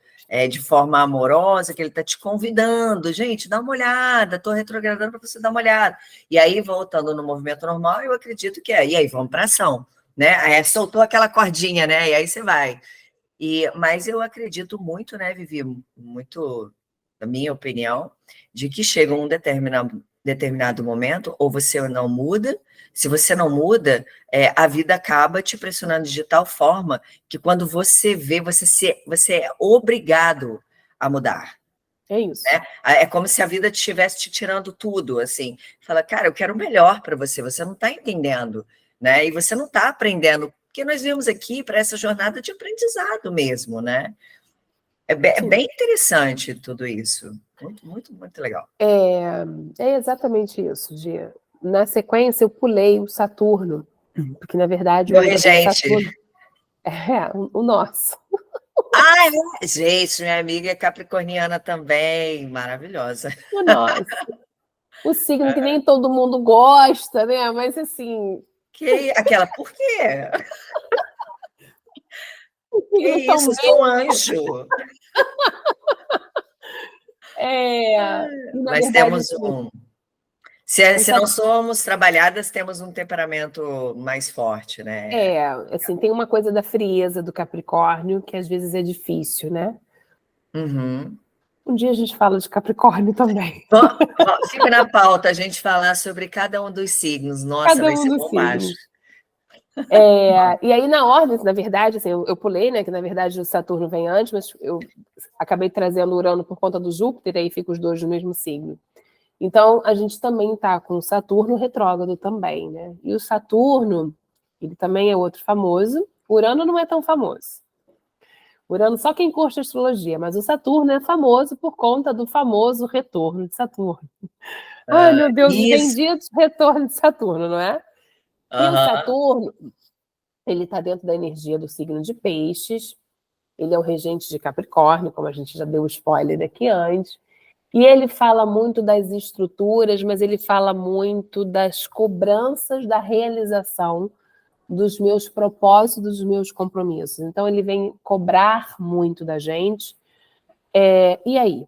de forma amorosa, que ele está te convidando, gente, dá uma olhada, estou retrogradando para você dar uma olhada. E aí, voltando no movimento normal, eu acredito que e aí, vamos para ação, né? Aí soltou aquela cordinha, né? E aí você vai. Mas eu acredito muito, né, Vivi, muito, na minha opinião, de que chega um determinado momento, ou você não muda, se você não muda, a vida acaba te pressionando de tal forma que quando você vê, você é obrigado a mudar. É isso. Né? É como se a vida estivesse te tirando tudo, assim. Fala, cara, eu quero o melhor para você, você não está entendendo, né? E você não está aprendendo, porque nós viemos aqui para essa jornada de aprendizado mesmo, né? É bem interessante tudo isso. Muito, muito, muito legal. É exatamente isso, Gia. Na sequência, eu pulei o Saturno, porque, na verdade, Meu regente. Saturno o nosso. Gente, minha amiga é capricorniana também, maravilhosa. O nosso. O signo que nem todo mundo gosta, né? Mas, assim... Por quê? Que isso, eu sou um anjo. Mas verdade, temos um... Se não somos trabalhadas, temos um temperamento mais forte, né? Assim, tem uma coisa da frieza do Capricórnio que às vezes é difícil, né? Uhum. Um dia a gente fala de Capricórnio também. Fica na pauta a gente falar sobre cada um dos signos. Nossa, vai ser bombástico. E aí, na ordem, na verdade, assim, eu pulei, né? Que na verdade o Saturno vem antes, mas eu acabei trazendo o Urano por conta do Júpiter, e aí fica os dois no mesmo signo. Então, a gente também está com o Saturno retrógrado também, né? E o Saturno, ele também é outro famoso. O Urano não é tão famoso. O Urano só quem curte astrologia, mas o Saturno é famoso por conta do famoso retorno de Saturno. Ai, meu Deus, os benditos retorno de Saturno, não é? E o Saturno, ele está dentro da energia do signo de Peixes, Ele é o regente de Capricórnio, como a gente já deu spoiler aqui antes. E ele fala muito das estruturas, mas ele fala muito das cobranças da realização dos meus propósitos, dos meus compromissos. Então, ele vem cobrar muito da gente. E aí?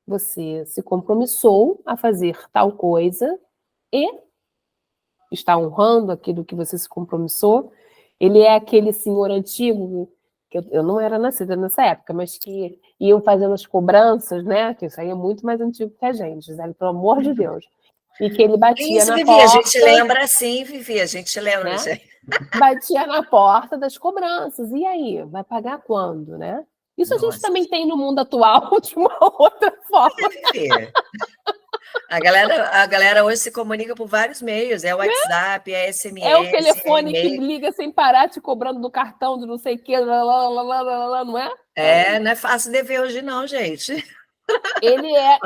Você se compromissou a fazer tal coisa e está honrando aquilo que você se compromissou. Ele é aquele senhor antigo, que eu não era nascida nessa época, mas que iam fazendo as cobranças, né? Que isso aí é muito mais antigo que a gente, Gisele, pelo amor de Deus. E que ele batia Isso, na Vivi, a gente porta, lembra sim, Vivi, a gente lembra. né? Batia na porta das cobranças. E aí? Vai pagar quando, né? Isso a gente Nossa, também tem no mundo atual de uma outra forma. Vivi. A galera hoje se comunica por vários meios, é o WhatsApp, é É o SMS, é telefone que e-mail. liga sem parar, te cobrando do cartão de não sei o que, não é? Então, Não é fácil de ver hoje não, gente. ele é...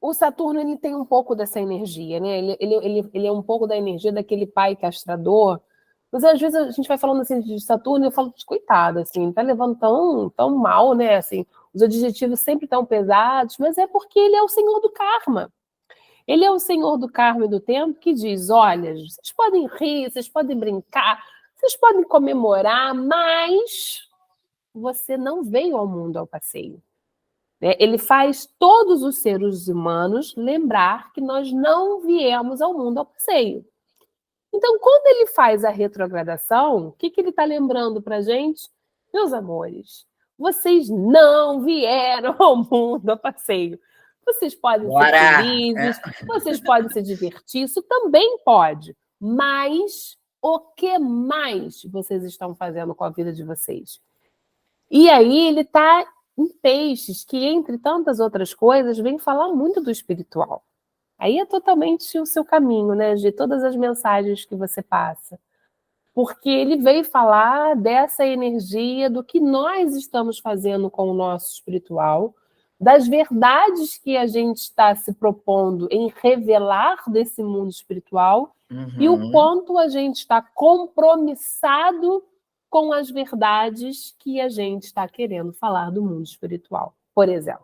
O Saturno, ele tem um pouco dessa energia, né? Ele é um pouco da energia daquele pai castrador. Mas às vezes a gente vai falando assim de Saturno e eu falo, coitado, assim, tá levando tão mal, né? Assim, os adjetivos sempre tão pesados, mas é porque ele é o senhor do karma. Ele é o senhor do karma e do tempo que diz, olha, vocês podem rir, vocês podem brincar, vocês podem comemorar, mas você não veio ao mundo ao passeio. Ele faz todos os seres humanos lembrar que nós não viemos ao mundo ao passeio. Então, quando ele faz a retrogradação, o que ele está lembrando para a gente? Meus amores, vocês não vieram ao mundo a passeio. Vocês podem ser Bora! felizes, vocês podem se divertir, isso também pode. Mas o que mais vocês estão fazendo com a vida de vocês? E aí ele está em Peixes, que entre tantas outras coisas, vem falar muito do espiritual. Aí é totalmente o seu caminho, né? De todas as mensagens que você passa. Porque ele veio falar dessa energia, do que nós estamos fazendo com o nosso espiritual, das verdades que a gente está se propondo em revelar desse mundo espiritual, e o quanto a gente está compromissado com as verdades que a gente está querendo falar do mundo espiritual, por exemplo.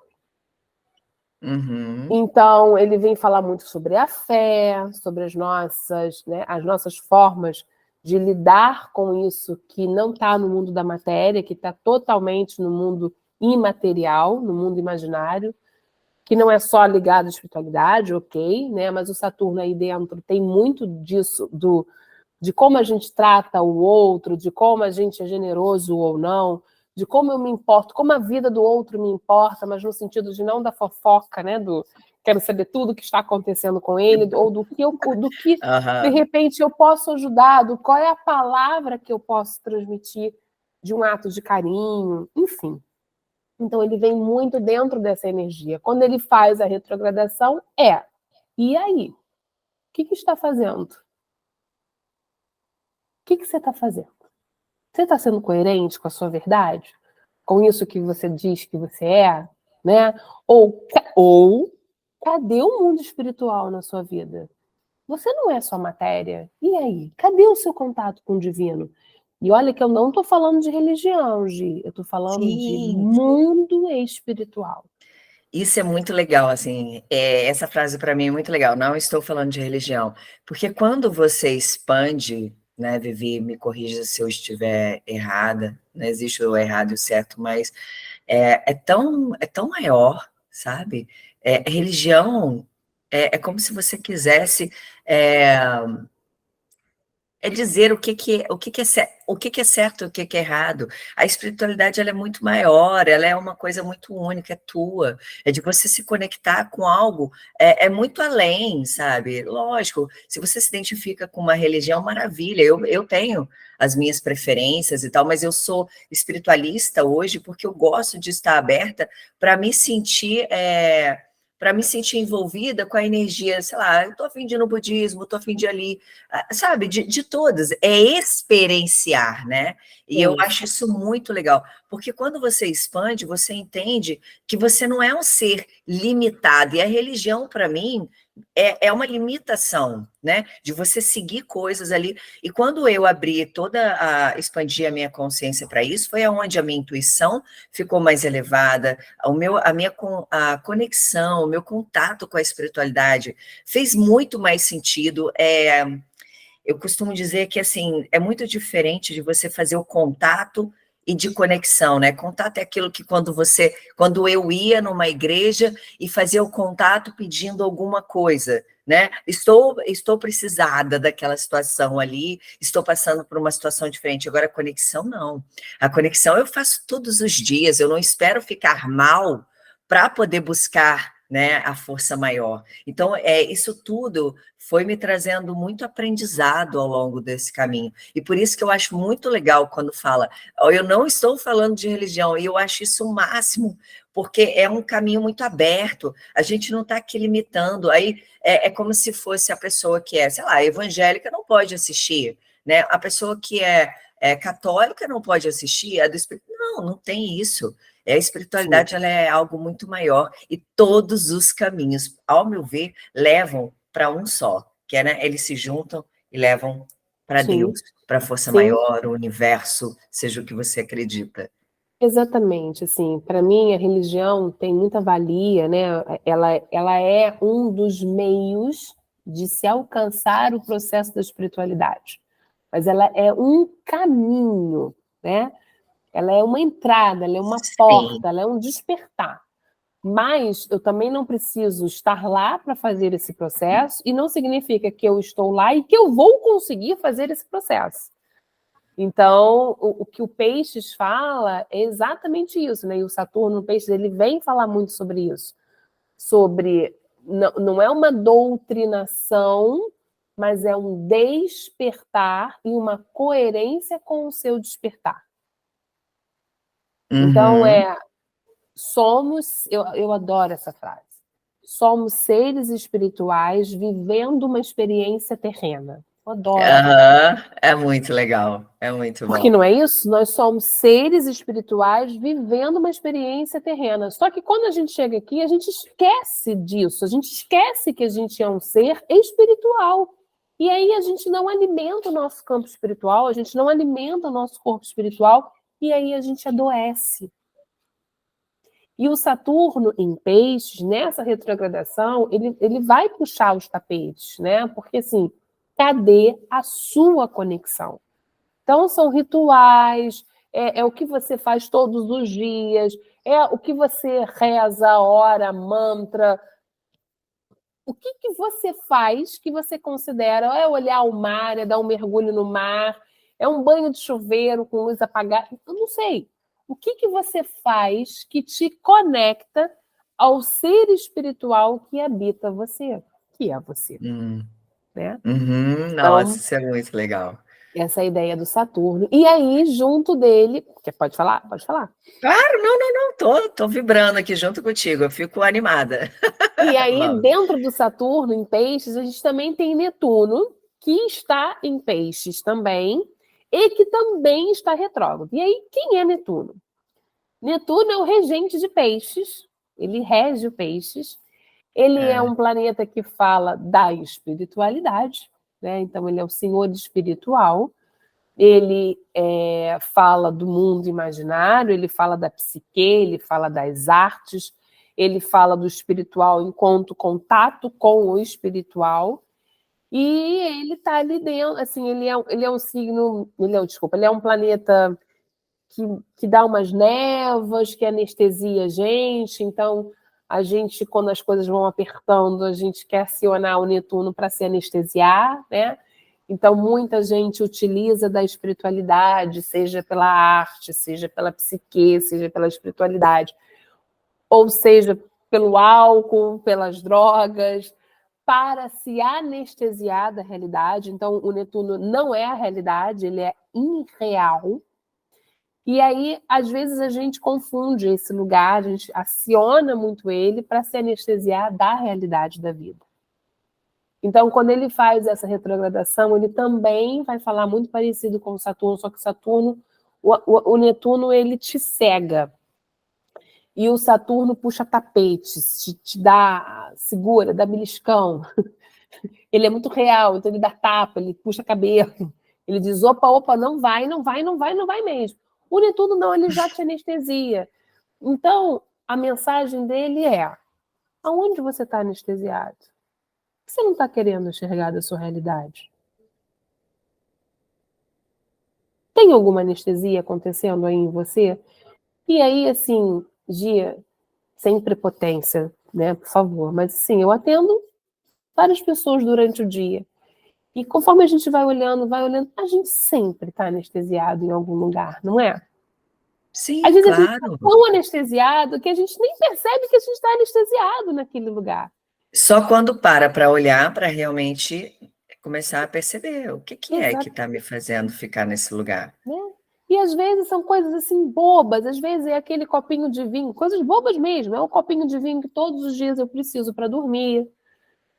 Então, ele vem falar muito sobre a fé, sobre as nossas formas de lidar com isso que não está no mundo da matéria, que está totalmente no mundo imaterial, no mundo imaginário, que não é só ligado à espiritualidade, ok, né? Mas o Saturno aí dentro tem muito disso, de como a gente trata o outro, de como a gente é generoso ou não, de como eu me importo, como a vida do outro me importa, mas no sentido de não da fofoca, né? Quero saber tudo o que está acontecendo com ele, ou do que de repente eu posso ajudar, qual é a palavra que eu posso transmitir de um ato de carinho, enfim. Então ele vem muito dentro dessa energia. Quando ele faz a retrogradação, e aí? O que está fazendo? O que você está fazendo? Você está sendo coerente com a sua verdade? Com isso que você diz que você é? Né? Ou cadê o mundo espiritual na sua vida? Você não é só matéria. E aí? Cadê o seu contato com o divino? E olha que eu não estou falando de religião, Gi. Eu estou falando de mundo espiritual. Isso é muito legal, assim, essa frase para mim é muito legal, não estou falando de religião, porque quando você expande, né, Vivi, me corrija se eu estiver errada, não existe o errado e o certo, mas é tão maior, sabe? Religião é como se você quisesse dizer o que é certo, o que é errado. A espiritualidade ela é muito maior, ela é uma coisa muito única, é tua, é de você se conectar com algo, é muito além, sabe? Lógico, se você se identifica com uma religião, maravilha, eu tenho as minhas preferências e tal, mas eu sou espiritualista hoje porque eu gosto de estar aberta para me sentir... para me sentir envolvida com a energia, sei lá, eu estou a fim de ir no budismo, estou a fim de ir ali, sabe, de todas, é experienciar, né? E eu acho isso muito legal, porque quando você expande, você entende que você não é um ser limitado, e a religião, para mim, é uma limitação, né? De você seguir coisas ali. E quando eu abri expandi a minha consciência para isso, foi onde a minha intuição ficou mais elevada, a conexão, o meu contato com a espiritualidade fez muito mais sentido. Eu costumo dizer que assim é muito diferente de você fazer o contato e de conexão, né? Contato é aquilo que quando eu ia numa igreja e fazia o contato pedindo alguma coisa, né? Estou precisada daquela situação ali, estou passando por uma situação diferente. Agora, a conexão não. A conexão eu faço todos os dias, eu não espero ficar mal para poder buscar, né, a força maior. Então, isso tudo foi me trazendo muito aprendizado ao longo desse caminho. E por isso que eu acho muito legal quando fala, eu não estou falando de religião, e eu acho isso o máximo, porque é um caminho muito aberto, a gente não está aqui limitando, aí é como se fosse a pessoa que é, sei lá, evangélica não pode assistir, né? A pessoa que é católica não pode assistir, não tem isso. A espiritualidade, ela é algo muito maior, e todos os caminhos, ao meu ver, levam para um só, que é, né, eles se juntam e levam para Deus, para a força maior, o universo, seja o que você acredita. Exatamente, assim, para mim a religião tem muita valia, né? Ela é um dos meios de se alcançar o processo da espiritualidade, mas ela é um caminho, né? Ela é uma entrada, ela é uma porta, ela é um despertar. Mas eu também não preciso estar lá para fazer esse processo, e não significa que eu estou lá e que eu vou conseguir fazer esse processo. Então, o que o Peixes fala é exatamente isso, né? E o Saturno no Peixes, ele vem falar muito sobre isso. Sobre, não é uma doutrinação, mas é um despertar e uma coerência com o seu despertar. Então, eu adoro essa frase, somos seres espirituais vivendo uma experiência terrena. Eu adoro. É muito legal, é muito bom. Porque não é isso? Nós somos seres espirituais vivendo uma experiência terrena. Só que quando a gente chega aqui, a gente esquece disso, a gente esquece que a gente é um ser espiritual. E aí a gente não alimenta o nosso campo espiritual, a gente não alimenta o nosso corpo espiritual, e aí a gente adoece. E o Saturno em Peixes, nessa retrogradação, ele vai puxar os tapetes, né? Porque, assim, cadê a sua conexão? Então, são rituais, é o que você faz todos os dias, é o que você reza, ora, mantra. O que você faz que você considera é olhar o mar, é dar um mergulho no mar, é um banho de chuveiro com luz apagada? Eu não sei. O que você faz que te conecta ao ser espiritual que habita você, que é você, né? Nossa, Então, isso é muito legal. essa é a ideia do Saturno. E aí, junto dele... Pode falar? Pode falar. Claro, não, tô vibrando aqui junto contigo, eu fico animada. E aí, dentro do Saturno, em Peixes, a gente também tem Netuno, que está em Peixes também, e que também está retrógrado. E aí, quem é Netuno? Netuno é o regente de Peixes, ele rege o Peixes, ele é um planeta que fala da espiritualidade, né? Então ele é o senhor espiritual, ele fala do mundo imaginário, ele fala da psique, ele fala das artes, ele fala do espiritual enquanto contato com o espiritual, e ele está ali dentro, assim, ele é um signo, ele é um planeta que dá umas névoas, que anestesia a gente, então a gente, quando as coisas vão apertando, a gente quer acionar o Netuno para se anestesiar, né? Então, muita gente utiliza da espiritualidade, seja pela arte, seja pela psique, seja pela espiritualidade, ou seja, pelo álcool, pelas drogas, para se anestesiar da realidade. Então, o Netuno não é a realidade, ele é irreal. E aí, às vezes, a gente confunde esse lugar, a gente aciona muito ele para se anestesiar da realidade da vida. Então, quando ele faz essa retrogradação, ele também vai falar muito parecido com o Saturno, só que o Saturno, o Netuno, ele te cega. e o Saturno puxa tapetes, te dá, segura, dá beliscão. Ele é muito real, então ele dá tapa, ele puxa cabelo. Ele diz, opa, opa, não vai, não vai, não vai, não vai mesmo. O Netuno não, ele já te anestesia. Então, a mensagem dele é, aonde você está anestesiado? O que você não está querendo enxergar da sua realidade? Tem alguma anestesia acontecendo aí em você? E aí, assim, Gia, sem prepotência, né, por favor, mas assim, eu atendo várias pessoas durante o dia. E conforme a gente vai olhando, a gente sempre está anestesiado em algum lugar, não é? Às Sim, vezes a gente está claro. tão anestesiado que a gente nem percebe que a gente está anestesiado naquele lugar. Só quando para olhar para realmente começar a perceber o que é que Exato, está me fazendo ficar nesse lugar. né? E às vezes são coisas assim bobas, às vezes é aquele copinho de vinho, coisas bobas mesmo, é um copinho de vinho que todos os dias eu preciso para dormir,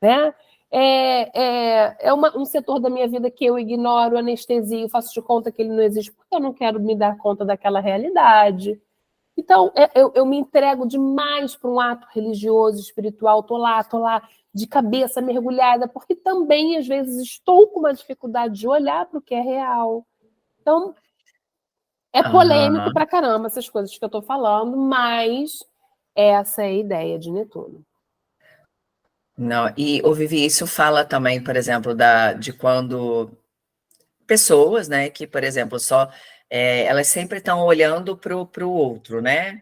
né? É um setor da minha vida que eu ignoro, anestesio, faço de conta que ele não existe, porque eu não quero me dar conta daquela realidade. Então, eu me entrego demais para um ato religioso, espiritual, tô lá de cabeça mergulhada, porque também, às vezes, estou com uma dificuldade de olhar para o que é real. Então, é polêmico Aham. pra caramba essas coisas que eu estou falando, mas essa é a ideia de Netuno. Não, e o Vivi, isso fala também, por exemplo, de quando pessoas, né, que, por exemplo, elas sempre estão olhando para o outro, né?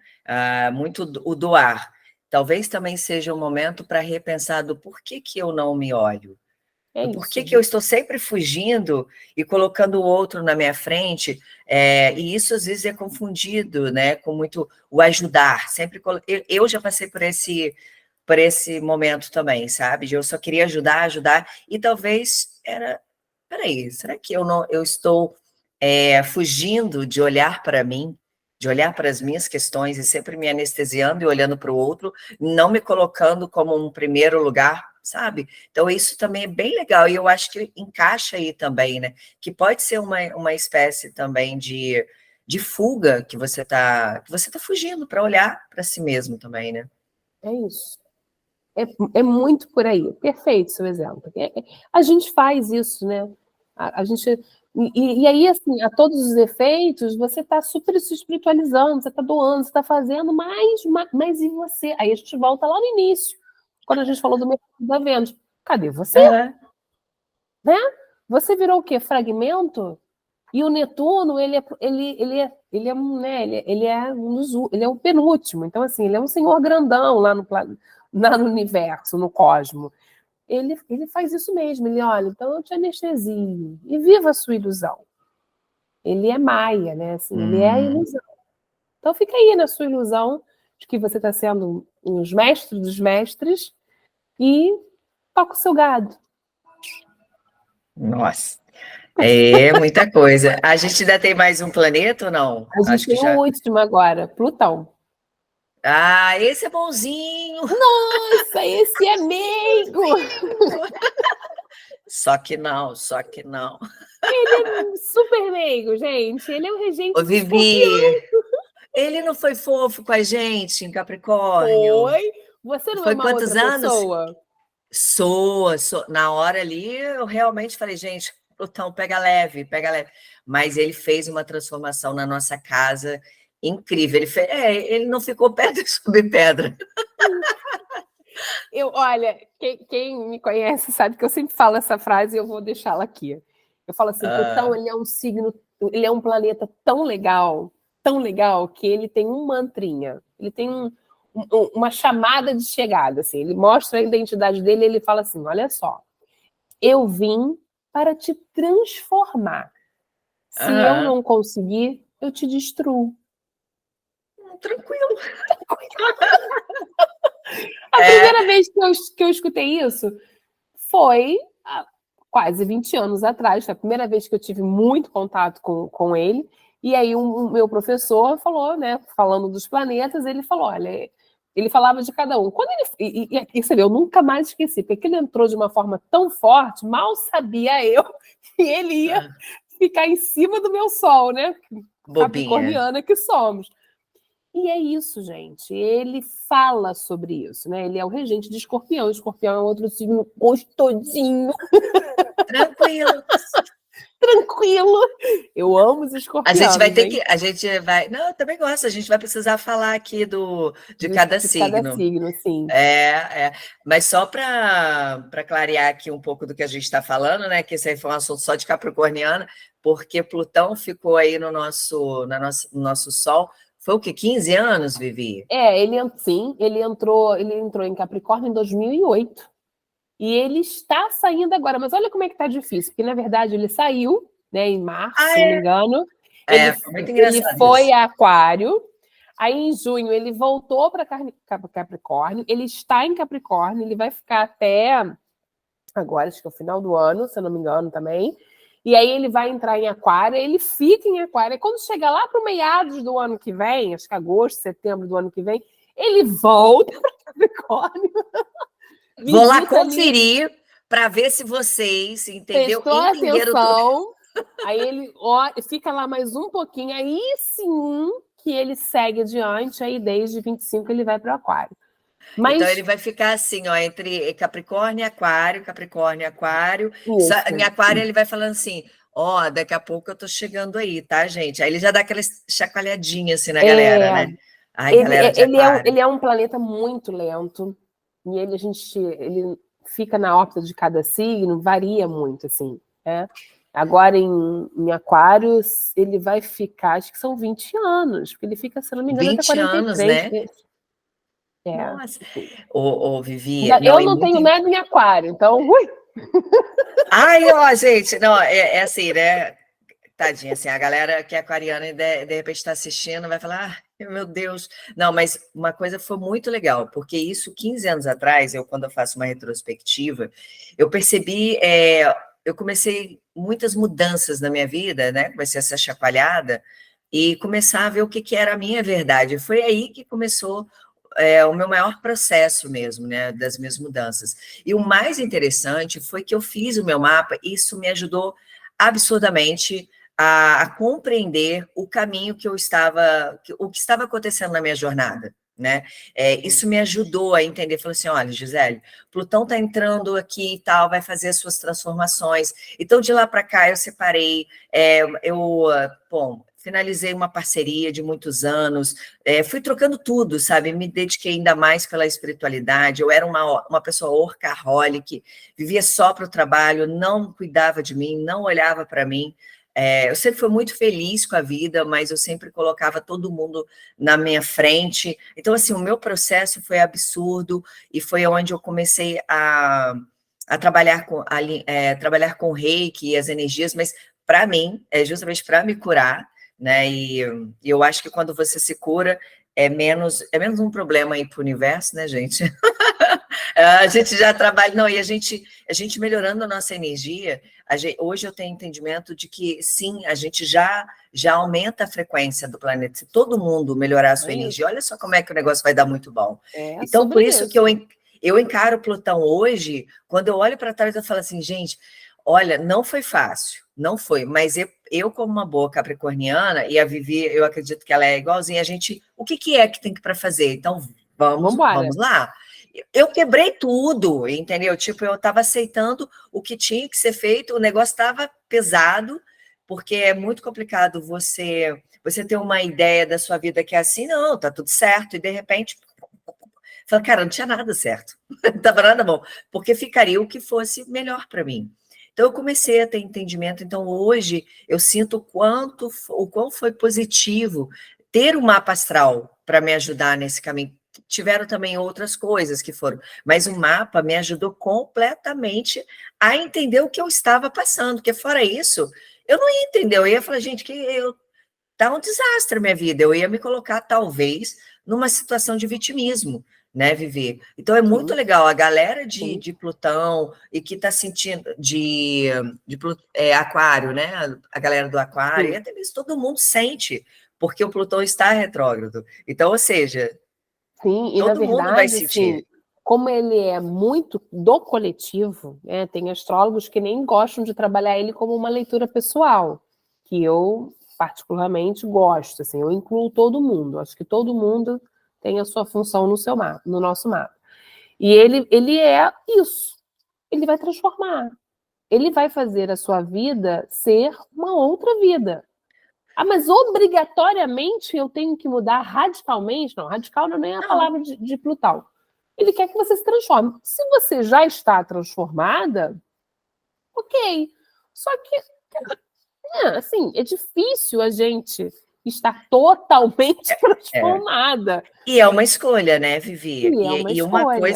Muito o doar. Talvez também seja um momento para repensar do porquê que eu não me olho. É Do isso, porquê que eu viu? estou sempre fugindo e colocando o outro na minha frente, e isso às vezes é confundido, né, com muito o ajudar. Eu já passei por esse momento também, sabe? De eu só queria ajudar, e talvez peraí, será que eu estou fugindo de olhar para mim, de olhar para as minhas questões e sempre me anestesiando e olhando para o outro, não me colocando como um primeiro lugar, sabe? Então isso também é bem legal e eu acho que encaixa aí também, né? Que pode ser uma espécie também de fuga que você tá fugindo para olhar para si mesmo também, né? É isso. É muito por aí. Perfeito seu exemplo. A gente faz isso, né? A gente. E aí, assim, a todos os efeitos, você está super se espiritualizando, você está doando, você está fazendo, mas e você? Aí a gente volta lá no início, quando a gente falou do mercado da venda. Cadê você? Aham. Né? Você virou o quê? Fragmento? E o Netuno, ele é um, né, ele é o penúltimo. Então, assim, ele é um senhor grandão lá no universo, no cosmo. Ele faz isso mesmo. Ele, olha, então eu te anestesio. E viva a sua ilusão. Ele é Maia, né? Assim, ele é a Hum, ilusão. Então fica aí na sua ilusão de que você está sendo os mestres dos mestres e toca o seu gado. nossa. É muita coisa. A gente ainda tem mais um planeta ou não? A gente Acho que tem o já. último agora, Plutão. Ah, esse é bonzinho. Nossa, esse é meigo! Só que não. Super meigo, gente. Ele é o regente Ô, de Escorpião. Vivi, ele não foi fofo com a gente em Capricórnio? Foi. Você não é Foi uma quantos outra anos? pessoa? Na hora ali, eu realmente falei, gente, Plutão, pega leve, pega leve. Mas ele fez uma transformação na nossa casa incrível. Ele não ficou pedra sobre pedra. Olha, quem me conhece sabe que eu sempre falo essa frase e eu vou deixá-la aqui. Eu falo assim, Plutão, Ah, ele é um signo, ele é um planeta tão legal, que ele tem um mantrinha, ele tem uma chamada de chegada, assim, ele mostra a identidade dele e ele fala assim, olha só, eu vim para te transformar. Se eu aham. não conseguir, eu te destruo. Tranquilo. A É, primeira vez que eu escutei isso foi há quase 20 anos atrás. Foi a primeira vez que eu tive muito contato com ele. E aí o meu professor falou, né, falando dos planetas, ele falou, olha, ele falava de cada um. Quando e você vê, eu nunca mais esqueci, porque ele entrou de uma forma tão forte, mal sabia eu que ele ia ficar em cima do meu sol, né? bobinha. Capricorniana que somos. E é isso, gente. Ele fala sobre isso, né? Ele é o regente de Escorpião. Escorpião é outro signo gostosinho, Tranquilo. tranquilo. Eu amo os A gente vai escorpianos, ter hein? que, a gente vai, não, eu também gosto, a gente vai precisar falar aqui de cada De cada signo. signo, sim. Mas só para clarear aqui um pouco do que a gente está falando, né? Que esse aí foi um assunto só de Capricorniana, porque Plutão ficou aí no nosso Sol. Foi o quê? 15 anos, Vivi? Sim, ele entrou em Capricórnio em 2008. E ele está saindo agora, mas olha como é que tá difícil, porque na verdade ele saiu, né, em março, Ah, se não me engano, ele, foi muito ele engraçado foi isso. a Aquário, aí em junho ele voltou para Capricórnio, ele está em Capricórnio, ele vai ficar até agora, acho que é o final do ano, se eu não me engano também, e aí ele vai entrar em Aquário, ele fica em Aquário, e quando chega lá para meados do ano que vem, acho que agosto, setembro do ano que vem, ele volta para Capricórnio. Vou lá Visita ali. conferir para ver se vocês, entendeu? Prestou Entenderam tudo. atenção, aí ele fica lá mais um pouquinho, aí sim que ele segue adiante, aí desde 25 ele vai para o Aquário. Então Mas ele vai ficar assim, ó, entre Capricórnio e Aquário, Capricórnio e Aquário. Em isso, Aquário ele vai falando assim, ó, daqui a pouco eu tô chegando aí, tá, gente? Aí ele já dá aquela chacoalhadinha assim na galera, é, né? Ai, galera de Aquário. ele é um planeta muito lento, e ele fica na órbita de cada signo, varia muito, assim, né? Agora, em Aquários, ele vai ficar, acho que são 20 anos, porque ele fica, se não me engano, até 20 anos, 43. né? É. Nossa. Ô, Vivi, não, Eu e não muito. tenho nada em Aquário, então, ui. Ai, ó, gente, não, é assim, né? Tadinha, assim, a galera que é aquariana e de repente está assistindo vai falar, meu Deus. Não, mas uma coisa foi muito legal, porque isso 15 anos atrás, quando eu faço uma retrospectiva, eu percebi, eu comecei muitas mudanças na minha vida, né? Comecei a ser chacoalhada e começar a ver o que era a minha verdade. Foi aí que começou o meu maior processo mesmo, né, das minhas mudanças. E o mais interessante foi que eu fiz o meu mapa e isso me ajudou absurdamente a compreender o caminho que o que estava acontecendo na minha jornada, né? Isso me ajudou a entender, falou assim, olha, Gisele, Plutão está entrando aqui e tal, vai fazer as suas transformações. Então, de lá para cá, eu separei, bom, finalizei uma parceria de muitos anos, fui trocando tudo, sabe? Me dediquei ainda mais pela espiritualidade. Eu era uma pessoa workaholic, vivia só para o trabalho, não cuidava de mim, não olhava para mim. Eu sempre fui muito feliz com a vida, mas eu sempre colocava todo mundo na minha frente. Então, assim, o meu processo foi absurdo e foi onde eu comecei a trabalhar trabalhar com o reiki e as energias, mas para mim, é justamente para me curar, né? E eu acho que quando você se cura, é menos um problema aí para o universo, né, gente? A gente já trabalha, não, e a gente melhorando a nossa energia, hoje eu tenho entendimento de que sim, a gente já aumenta a frequência do planeta. Se todo mundo melhorar a sua energia, olha só como é que o negócio vai dar muito bom. É Então, por sobre isso que isso. eu encaro Plutão hoje, quando eu olho para trás, eu falo assim, gente, olha, não foi fácil, não foi, mas eu como uma boa capricorniana, e a Vivi, eu acredito que ela é igualzinha, o que é que tem para fazer? Então, vamos lá. Eu quebrei tudo, entendeu? Tipo, eu estava aceitando o que tinha que ser feito, o negócio estava pesado, porque é muito complicado você ter uma ideia da sua vida que é assim, não, tá tudo certo, e de repente, fala, cara, não tinha nada certo, não estava nada bom, porque ficaria o que fosse melhor para mim. Então, eu comecei a ter entendimento. Então, hoje, eu sinto o quão foi positivo ter um mapa astral para me ajudar nesse caminho. Tiveram também outras coisas que foram, mas o mapa me ajudou completamente a entender o que eu estava passando, porque fora isso, eu não ia entender, eu ia falar, gente, tá um desastre a minha vida, eu ia me colocar, talvez, numa situação de vitimismo, né, Vivi? Então é muito Sim, legal, a galera sim. de Plutão e que está sentindo Aquário, né? A galera do Aquário, e Sim, até mesmo todo mundo sente, porque o Plutão está retrógrado. Então, ou seja, sim, e na todo mundo vai verdade, assim, sentir. como ele é muito do coletivo, tem astrólogos que nem gostam de trabalhar ele como uma leitura pessoal, que eu particularmente, gosto. Assim, eu incluo todo mundo. Acho que todo mundo tem a sua função no seu mapa, no nosso mapa. E ele é isso. Ele vai transformar. Ele vai fazer a sua vida ser uma outra vida. Ah, mas obrigatoriamente eu tenho que mudar radicalmente? Não, radical não é nem a palavra de Plutão. Ele quer que você se transforme. Se você já está transformada, ok. Só que, assim, é difícil a gente estar totalmente transformada. E é uma escolha, né, Vivi? E é uma escolha.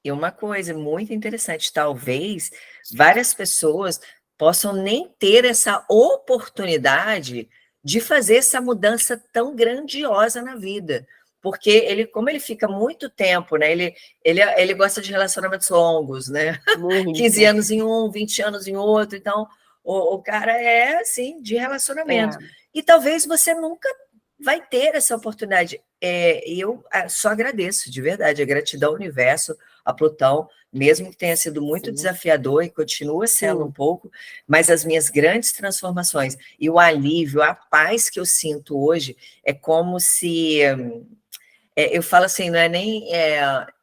Uma coisa muito interessante, talvez várias pessoas possam nem ter essa oportunidade de fazer essa mudança tão grandiosa na vida. Porque ele, como ele fica muito tempo, né? Ele gosta de relacionamentos longos, né? Muito. 15 anos em um, 20 anos em outro. Então, o cara é assim, de relacionamento. E talvez você nunca vai ter essa oportunidade. E eu só agradeço, de verdade, a gratidão ao universo, a Plutão, mesmo que tenha sido muito desafiador e continua sendo um pouco, mas as minhas grandes transformações e o alívio, a paz que eu sinto hoje é como se... eu falo assim, não é nem...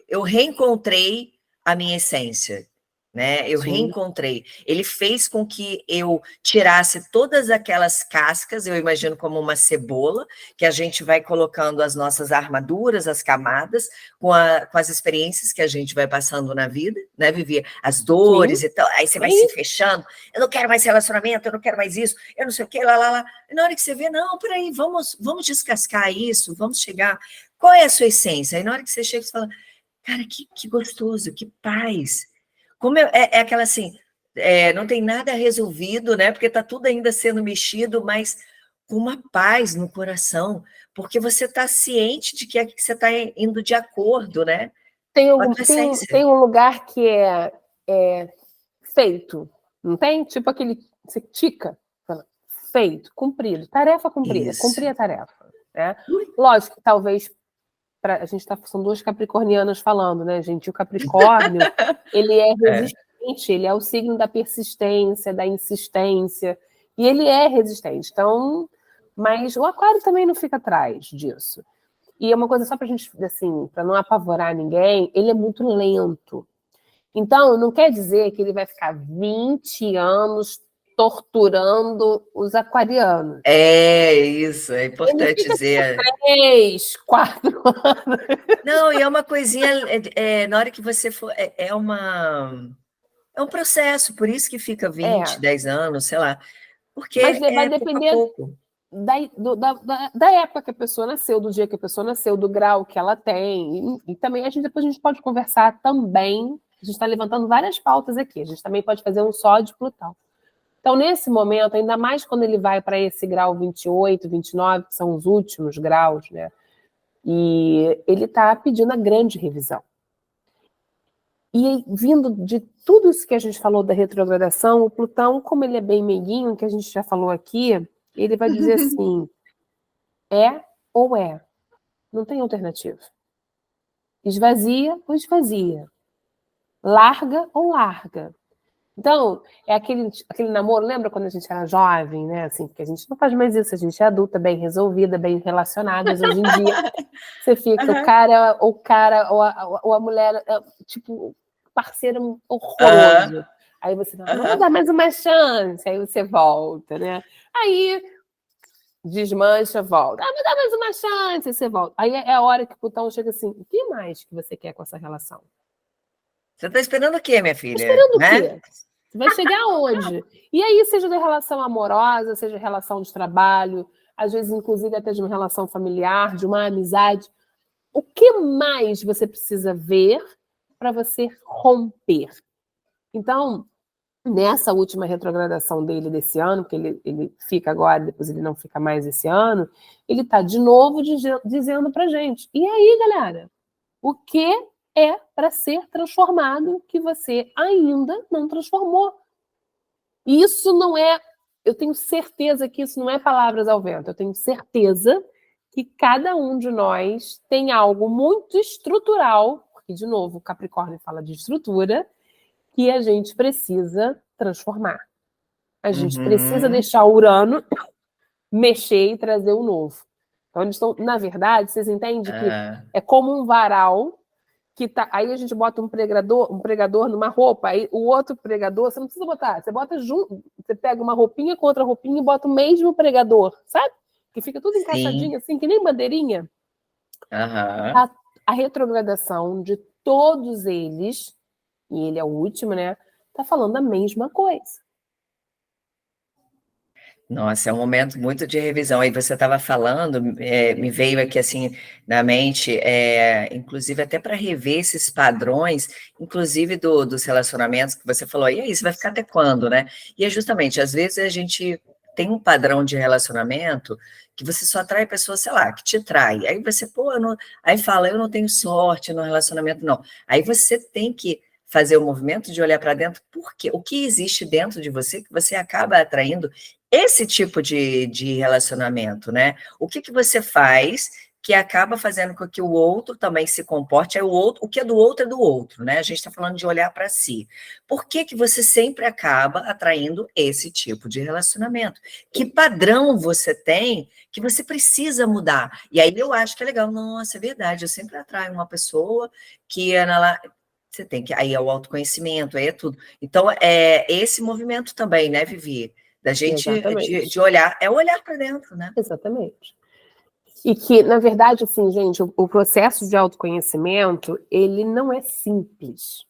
eu reencontrei a minha essência, né? Eu reencontrei. Ele fez com que eu tirasse todas aquelas cascas, eu imagino como uma cebola, que a gente vai colocando as nossas armaduras, as camadas, com as experiências que a gente vai passando na vida, né, Vivi? As dores e tal, aí você vai se fechando, eu não quero mais relacionamento, eu não quero mais isso, eu não sei o que, lá. E na hora que você vê, não, peraí, vamos descascar isso, vamos chegar... Qual é a sua essência? Aí na hora que você chega, você fala, cara, que gostoso, que paz. Como é aquela assim, não tem nada resolvido, né? Porque está tudo ainda sendo mexido, mas com uma paz no coração, porque você está ciente de que você está indo de acordo, né? Tem um lugar que é feito, não tem? Tipo aquele, você tica, feito, cumprido, tarefa cumprida, cumprir a tarefa. Né? Lógico que talvez a gente são duas capricornianas falando, né, gente? O Capricórnio, ele é resistente, ele é o signo da persistência, da insistência, e ele é resistente. Então, mas o Aquário também não fica atrás disso. E é uma coisa só pra gente, assim, para não apavorar ninguém, ele é muito lento. Então, não quer dizer que ele vai ficar 20 anos torturando os aquarianos. Isso, é importante ele dizer. 3, 4 anos. Não, e é uma coisinha, na hora que você for, é um processo, por isso que fica 20, 10 anos, sei lá, porque mas vai pouco a depender pouco. Da época que a pessoa nasceu, do dia que a pessoa nasceu, do grau que ela tem, e também depois a gente pode conversar também, a gente está levantando várias pautas aqui, a gente também pode fazer um só de Plutão. Então, nesse momento, ainda mais quando ele vai para esse grau 28, 29, que são os últimos graus, né? E ele está pedindo a grande revisão. E vindo de tudo isso que a gente falou da retrogradação, o Plutão, como ele é bem meiguinho, que a gente já falou aqui, ele vai dizer assim, é ou é. Não tem alternativa. Esvazia ou esvazia. Larga ou larga. Então, é aquele namoro, lembra quando a gente era jovem, né? Assim, porque a gente não faz mais isso, a gente é adulta, bem resolvida, bem relacionada, mas hoje em dia você fica, o cara ou a mulher, tipo, parceiro horroroso. Aí você fala, vamos dar mais uma chance, aí você volta, né? Aí desmancha, volta. Vou dar mais uma chance, aí você volta. Aí é a hora que o Plutão chega assim, o que mais que você quer com essa relação? Você está esperando o quê, minha filha? Esperando o quê? Você vai chegar aonde? E aí, seja da relação amorosa, seja relação de trabalho, às vezes, inclusive, até de uma relação familiar, de uma amizade. O que mais você precisa ver para você romper? Então, nessa última retrogradação dele desse ano, porque ele fica agora, depois ele não fica mais esse ano, ele está de novo dizendo para gente. E aí, galera? O que é para ser transformado que você ainda não transformou? Isso não é... Eu tenho certeza que isso não é palavras ao vento. Eu tenho certeza que cada um de nós tem algo muito estrutural, porque, de novo, o Capricórnio fala de estrutura, que a gente precisa transformar. A gente precisa deixar o Urano mexer e trazer o novo. Então, eles estão, na verdade, vocês entendem que Ah, é como um varal que tá. Aí a gente bota um pregador numa roupa, aí o outro pregador, você não precisa botar, você bota junto, você pega uma roupinha com outra roupinha e bota o mesmo pregador, sabe? Que fica tudo sim. encaixadinho, assim, que nem bandeirinha. Aham. A retrogradação de todos eles, e ele é o último, né? Tá falando a mesma coisa. Nossa, é um momento muito de revisão. Aí você estava falando, me veio aqui assim na mente, inclusive até para rever esses padrões, inclusive dos relacionamentos que você falou. E aí, você vai ficar até quando, né? E é justamente, às vezes a gente tem um padrão de relacionamento que você só atrai pessoas, sei lá, que te trai. Aí você, pô, aí fala, eu não tenho sorte no relacionamento, não. Aí você tem que fazer o movimento de olhar para dentro, porque o que existe dentro de você que você acaba atraindo esse tipo de relacionamento, né? O que que você faz que acaba fazendo com que o outro também se comporte, o que é do outro é do outro, né? A gente está falando de olhar para si. Por que que você sempre acaba atraindo esse tipo de relacionamento? Que padrão você tem que você precisa mudar? E aí eu acho que é legal, nossa, é verdade, eu sempre atraio uma pessoa que é lá. Você tem que. Aí é o autoconhecimento, aí é tudo. Então, é esse movimento também, né, Vivi? Da gente Exatamente. de olhar, é olhar para dentro, né? Exatamente. E que, na verdade, assim, gente, o processo de autoconhecimento, ele não é simples,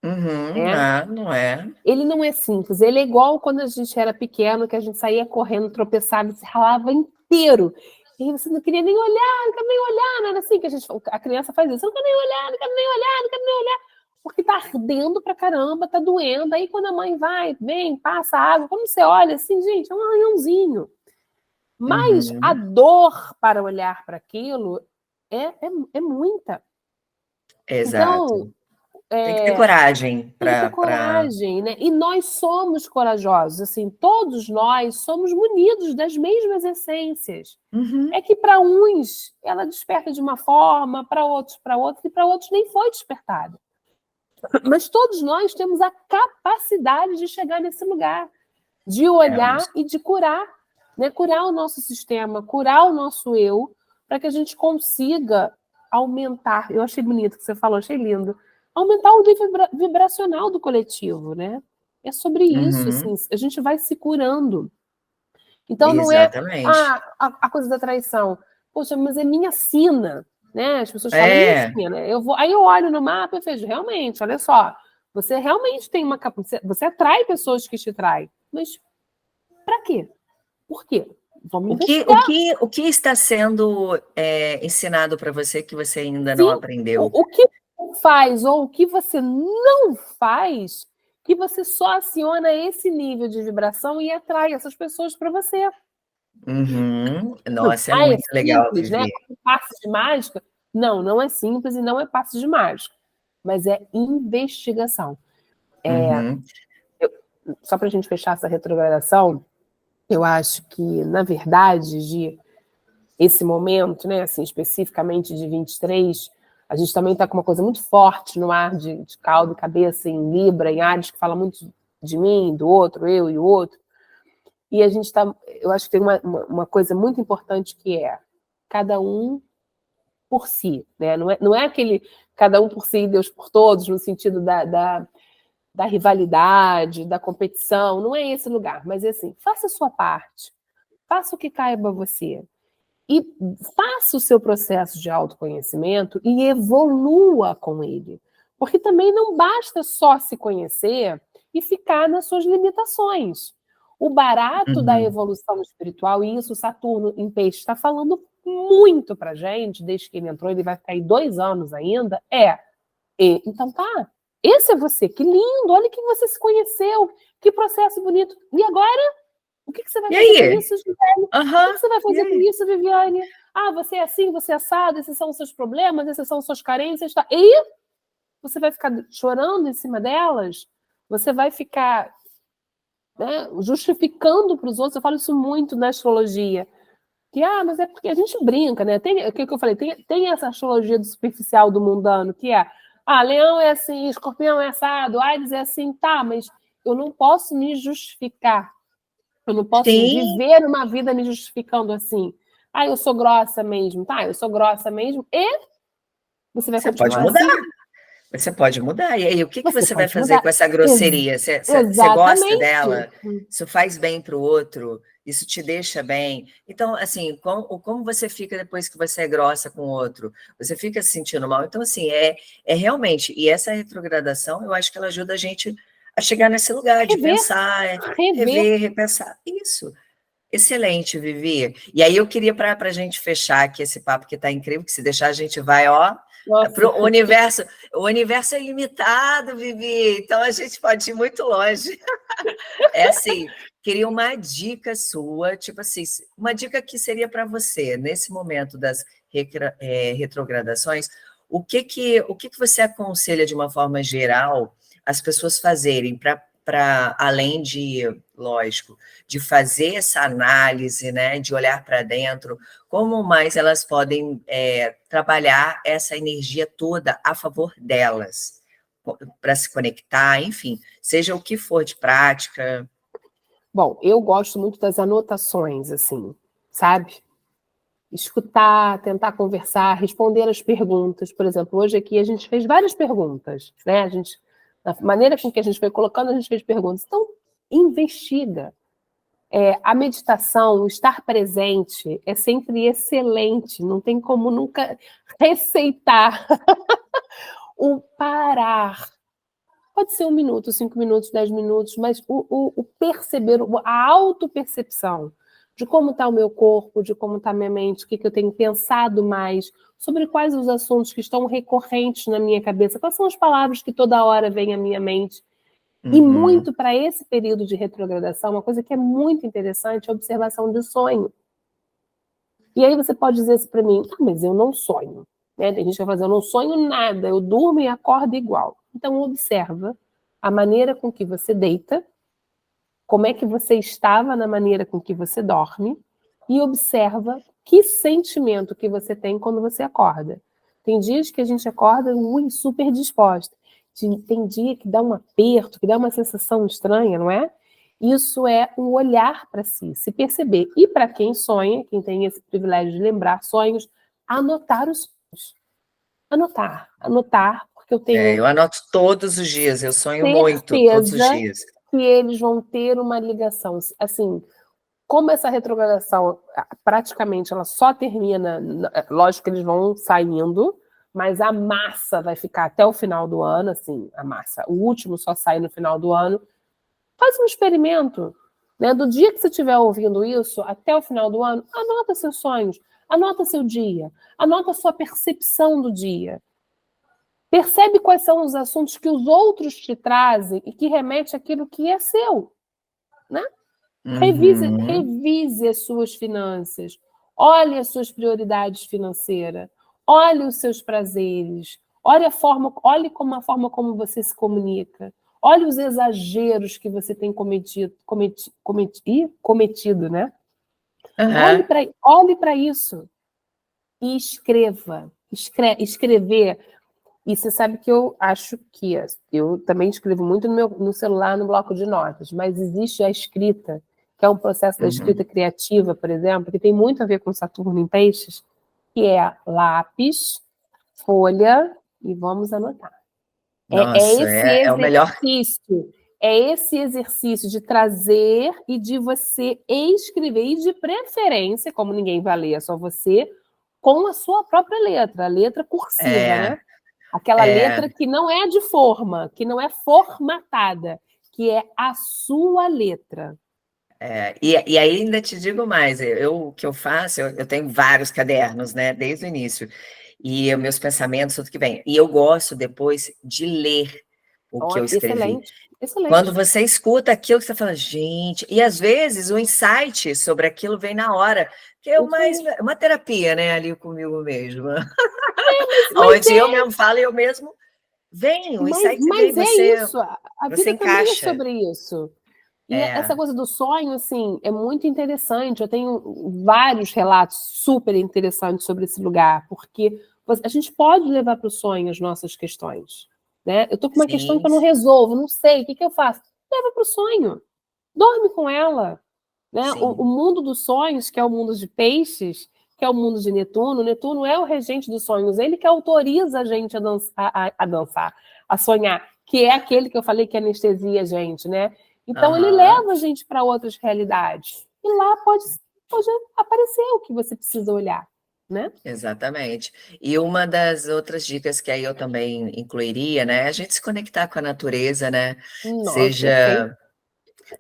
Uhum, né? ah, não é? Ele não é simples, ele é igual quando a gente era pequeno, que a gente saía correndo, tropeçava e se ralava inteiro. E aí você não queria nem olhar, não quero nem olhar, não era assim que a criança faz isso, eu não quero nem olhar, não quero nem olhar, não quero nem olhar, porque tá ardendo pra caramba, tá doendo. Aí quando a mãe vai, vem, passa água, quando você olha assim, gente, é um arranhãozinho. Mas a Uhum, dor para olhar para aquilo é muita. Então, exato. Tem que ter é, coragem tem que ter para. coragem, né? E nós somos corajosos, assim, todos nós somos munidos das mesmas essências. Uhum, É que para uns ela desperta de uma forma, para outros, e para outros nem foi despertada. Mas todos nós temos a capacidade de chegar nesse lugar, de olhar temos. e de curar, né? Curar o nosso sistema, curar o nosso eu, para que a gente consiga aumentar. Eu achei bonito o que você falou, achei lindo. Aumentar o nível vibracional do coletivo, né? É sobre isso, assim, Uhum, a gente vai se curando. Então não é exatamente. a coisa da traição. Poxa, mas é minha sina, né? As pessoas falam minha É. sina. Aí eu olho no mapa e vejo, realmente, olha só, você realmente tem uma capacidade, você atrai pessoas que te traem. Mas para quê? Por quê? Vamos investigar. O que está sendo ensinado para você que você ainda não Sim, aprendeu? o que você faz ou o que você não faz que você só aciona esse nível de vibração e atrai essas pessoas para você. Uhum. Nossa, é Ah, é muito legal simples, né? viver. Passe de mágica? Não, não é simples e não é passe de mágica, mas é investigação. Uhum. Só para a gente fechar essa retrogradação, eu acho que, na verdade, esse momento, né, assim, especificamente de 23, a gente também está com uma coisa muito forte no ar de caldo e cabeça em Libra, em Áries, que fala muito de mim, do outro, eu e o outro. E a gente está, eu acho que tem uma coisa muito importante que é cada um por si, né? Não é aquele cada um por si e Deus por todos, no sentido da rivalidade, da competição, não é esse lugar, mas é assim, faça a sua parte, faça o que caiba a você. E faça o seu processo de autoconhecimento e evolua com ele. Porque também não basta só se conhecer e ficar nas suas limitações. O barato da Uhum. evolução espiritual, e isso Saturno em Peixe está falando muito para gente, desde que ele entrou, ele vai ficar aí 2 anos ainda, então tá, esse é você, que lindo, olha que você se conheceu, que processo bonito. E agora, o que você vai E fazer com aí? isso, Gisele? O que Aham. você vai E fazer com aí? isso, Viviane? Ah, você é assim, você é assado, esses são os seus problemas, esses são as suas carências, tá? E você vai ficar chorando em cima delas? Você vai ficar, né, justificando para os outros? Eu falo isso muito na astrologia. Que, mas é porque a gente brinca, né? Tem o que eu falei, tem essa astrologia do superficial do mundano, que leão é assim, escorpião é assado, Áries é assim, tá, mas eu não posso me justificar. Eu não posso Sim. viver uma vida me justificando assim. Ah, eu sou grossa mesmo. Tá, eu sou grossa mesmo. E você vai Você pode continuar mudar. assim? Você pode mudar. E aí, o que Você você vai pode fazer mudar. com essa grosseria? Você gosta Exatamente. dela? Isso faz bem para o outro? Isso te deixa bem? Então, assim, como você fica depois que você é grossa com o outro? Você fica se sentindo mal? Então, assim, é realmente. E essa retrogradação, eu acho que ela ajuda a gente a chegar nesse lugar de Rever, pensar, rever. rever, repensar. Isso. Excelente, Vivi. E aí eu queria para a gente fechar aqui esse papo que está incrível, que se deixar a gente vai, ó, Nossa, pro universo. O universo é ilimitado, Vivi, então a gente pode ir muito longe. É assim, queria uma dica sua, tipo assim, uma dica que seria para você, nesse momento das retrogradações, o que você aconselha de uma forma geral as pessoas fazerem para além de, lógico, de fazer essa análise, né, de olhar para dentro, como mais elas podem trabalhar essa energia toda a favor delas, para se conectar, enfim, seja o que for de prática. bom, eu gosto muito das anotações, assim, sabe? Escutar, tentar conversar, responder as perguntas. Por exemplo, hoje aqui a gente fez várias perguntas, né? Da maneira com que a gente foi colocando, a gente fez perguntas. Então, investiga. A meditação, o estar presente, é sempre excelente. Não tem como nunca receitar o parar. Pode ser 1 minuto, 5 minutos, 10 minutos, mas o perceber, a autopercepção de como está o meu corpo, de como está a minha mente, o que eu tenho pensado mais, sobre quais os assuntos que estão recorrentes na minha cabeça, quais são as palavras que toda hora vêm à minha mente. E Uhum. muito para esse período de retrogradação, uma coisa que é muito interessante é a observação de sonho. E aí você pode dizer assim para mim, mas eu não sonho. Né? Tem gente que vai fazer, eu não sonho nada, eu durmo e acordo igual. Então observa a maneira com que você deita, como é que você estava na maneira com que você dorme, e observa que sentimento que você tem quando você acorda. Tem dias que a gente acorda super disposta. Tem dia que dá um aperto, que dá uma sensação estranha, não é? Isso é um olhar para si, se perceber. E para quem sonha, quem tem esse privilégio de lembrar sonhos, anotar os sonhos. Anotar, porque eu tenho Eu anoto todos os dias, eu sonho muito, todos os certeza dias. que eles vão ter uma ligação. Assim, como essa retrogradação praticamente ela só termina, lógico que eles vão saindo, mas a massa vai ficar até o final do ano, assim, a massa. O último só sai no final do ano. Faz um experimento, né? Do dia que você estiver ouvindo isso até o final do ano, anota seus sonhos, anota seu dia, anota a sua percepção do dia. Percebe quais são os assuntos que os outros te trazem e que remete àquilo que é seu, né? Uhum. Revise as suas finanças, olhe as suas prioridades financeiras, olhe os seus prazeres, olhe como a forma como você se comunica, olhe os exageros que você tem cometido, né? Uhum. Olhe para isso e escreva. Escrever. E você sabe que eu acho que eu também escrevo muito no celular, no bloco de notas, mas existe a escrita, que é um processo da escrita Uhum. criativa, por exemplo, que tem muito a ver com Saturno em Peixes, que é lápis, folha e vamos anotar. Nossa, é o melhor. É esse exercício de trazer e de você escrever, e de preferência, como ninguém vai ler, é só você, com a sua própria letra, a letra cursiva, É, né? Aquela é, letra que não é de forma, que não é formatada, que é a sua letra. e aí ainda te digo mais, o que eu faço, eu tenho vários cadernos, né, desde o início, e meus pensamentos, tudo que vem, e eu gosto depois de ler o que eu escrevi. Excelente, Quando excelente. você escuta aquilo, você fala, gente, e às vezes o insight sobre aquilo vem na hora, que é Isso aí. uma terapia, né, ali comigo mesma, Mas onde eu mesmo falo e eu mesmo, vem, o insight vem, mas é isso, a você vida também é encaixa. sobre isso. E essa É. coisa do sonho, assim, é muito interessante. Eu tenho vários relatos super interessantes sobre esse lugar, porque a gente pode levar para o sonho as nossas questões. Né? Eu estou com uma questão que Sim, eu não resolvo, não sei, o que eu faço? Leva para o sonho, dorme com ela. né? O sim. mundo dos sonhos, que é o mundo de peixes, que é o mundo de Netuno, Netuno é o regente dos sonhos, ele que autoriza a gente a dançar, a sonhar, que é aquele que eu falei que anestesia a gente, né? Então ele Aham. leva a gente para outras realidades. E lá pode aparecer o que você precisa olhar, né? Exatamente. E uma das outras dicas que aí eu também incluiria, né, é a gente se conectar com a natureza, né? Nossa, perfeito. Seja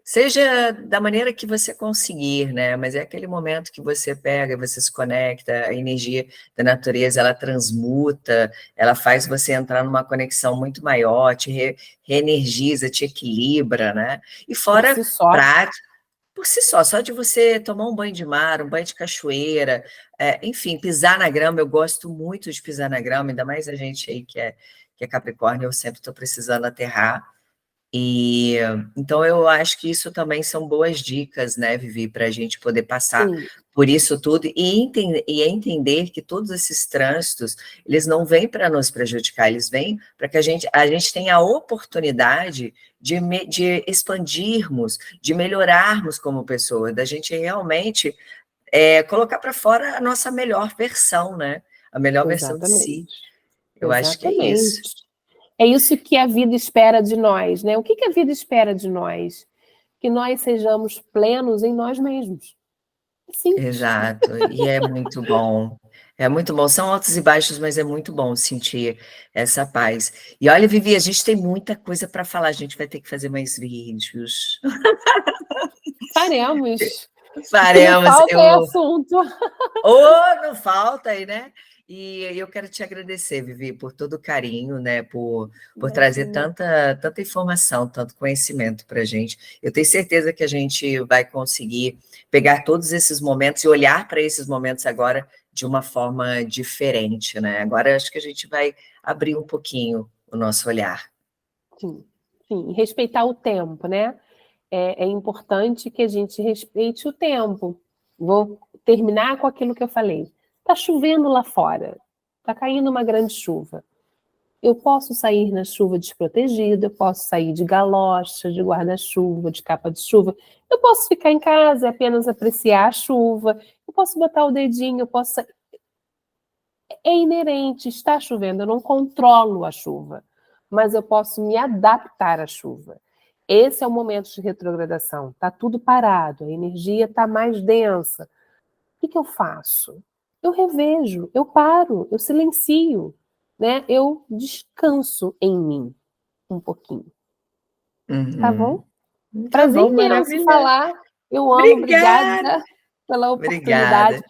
seja da maneira que você conseguir, né? Mas é aquele momento que você pega, você se conecta, a energia da natureza, ela transmuta, ela faz você entrar numa conexão muito maior, reenergiza, te equilibra, né? E Por fora si só. prática, por si só de você tomar um banho de mar, um banho de cachoeira, enfim, pisar na grama, eu gosto muito de pisar na grama, ainda mais a gente aí que é Capricórnio, eu sempre estou precisando aterrar. E então eu acho que isso também são boas dicas, né, Vivi, para a gente poder passar Sim, por isso tudo e entender que todos esses trânsitos, eles não vêm para nos prejudicar, eles vêm para que a gente tenha a oportunidade de expandirmos, de melhorarmos como pessoa, da gente realmente colocar para fora a nossa melhor versão, né? A melhor versão de si. exatamente. Eu acho que é isso. Exatamente. É isso que a vida espera de nós, né? O que a vida espera de nós? Que nós sejamos plenos em nós mesmos. Simples. Exato, e é muito bom. É muito bom. São altos e baixos, mas é muito bom sentir essa paz. E olha, Vivi, a gente tem muita coisa para falar. A gente vai ter que fazer mais vídeos. Faremos. O que não Faremos. falta é assunto. Não falta aí, né? E eu quero te agradecer, Vivi, por todo o carinho, né? Por trazer Imagina. tanta informação, tanto conhecimento para a gente. Eu tenho certeza que a gente vai conseguir pegar todos esses momentos e olhar para esses momentos agora de uma forma diferente, né? Agora acho que a gente vai abrir um pouquinho o nosso olhar. Sim, sim. Respeitar o tempo, né? É importante que a gente respeite o tempo. Vou terminar com aquilo que eu falei. Está chovendo lá fora. Está caindo uma grande chuva. Eu posso sair na chuva desprotegida, eu posso sair de galocha, de guarda-chuva, de capa de chuva. Eu posso ficar em casa e apenas apreciar a chuva. Eu posso botar o dedinho, eu posso. É inerente, está chovendo, eu não controlo a chuva, mas eu posso me adaptar à chuva. Esse é o momento de retrogradação. Está tudo parado, a energia está mais densa. O que eu faço? Eu revejo, eu paro, eu silencio, né? Eu descanso em mim um pouquinho. Tá Uhum. bom? Tá Prazer bom, imenso maravilha. falar. Eu amo, Obrigada, obrigada pela oportunidade. obrigada.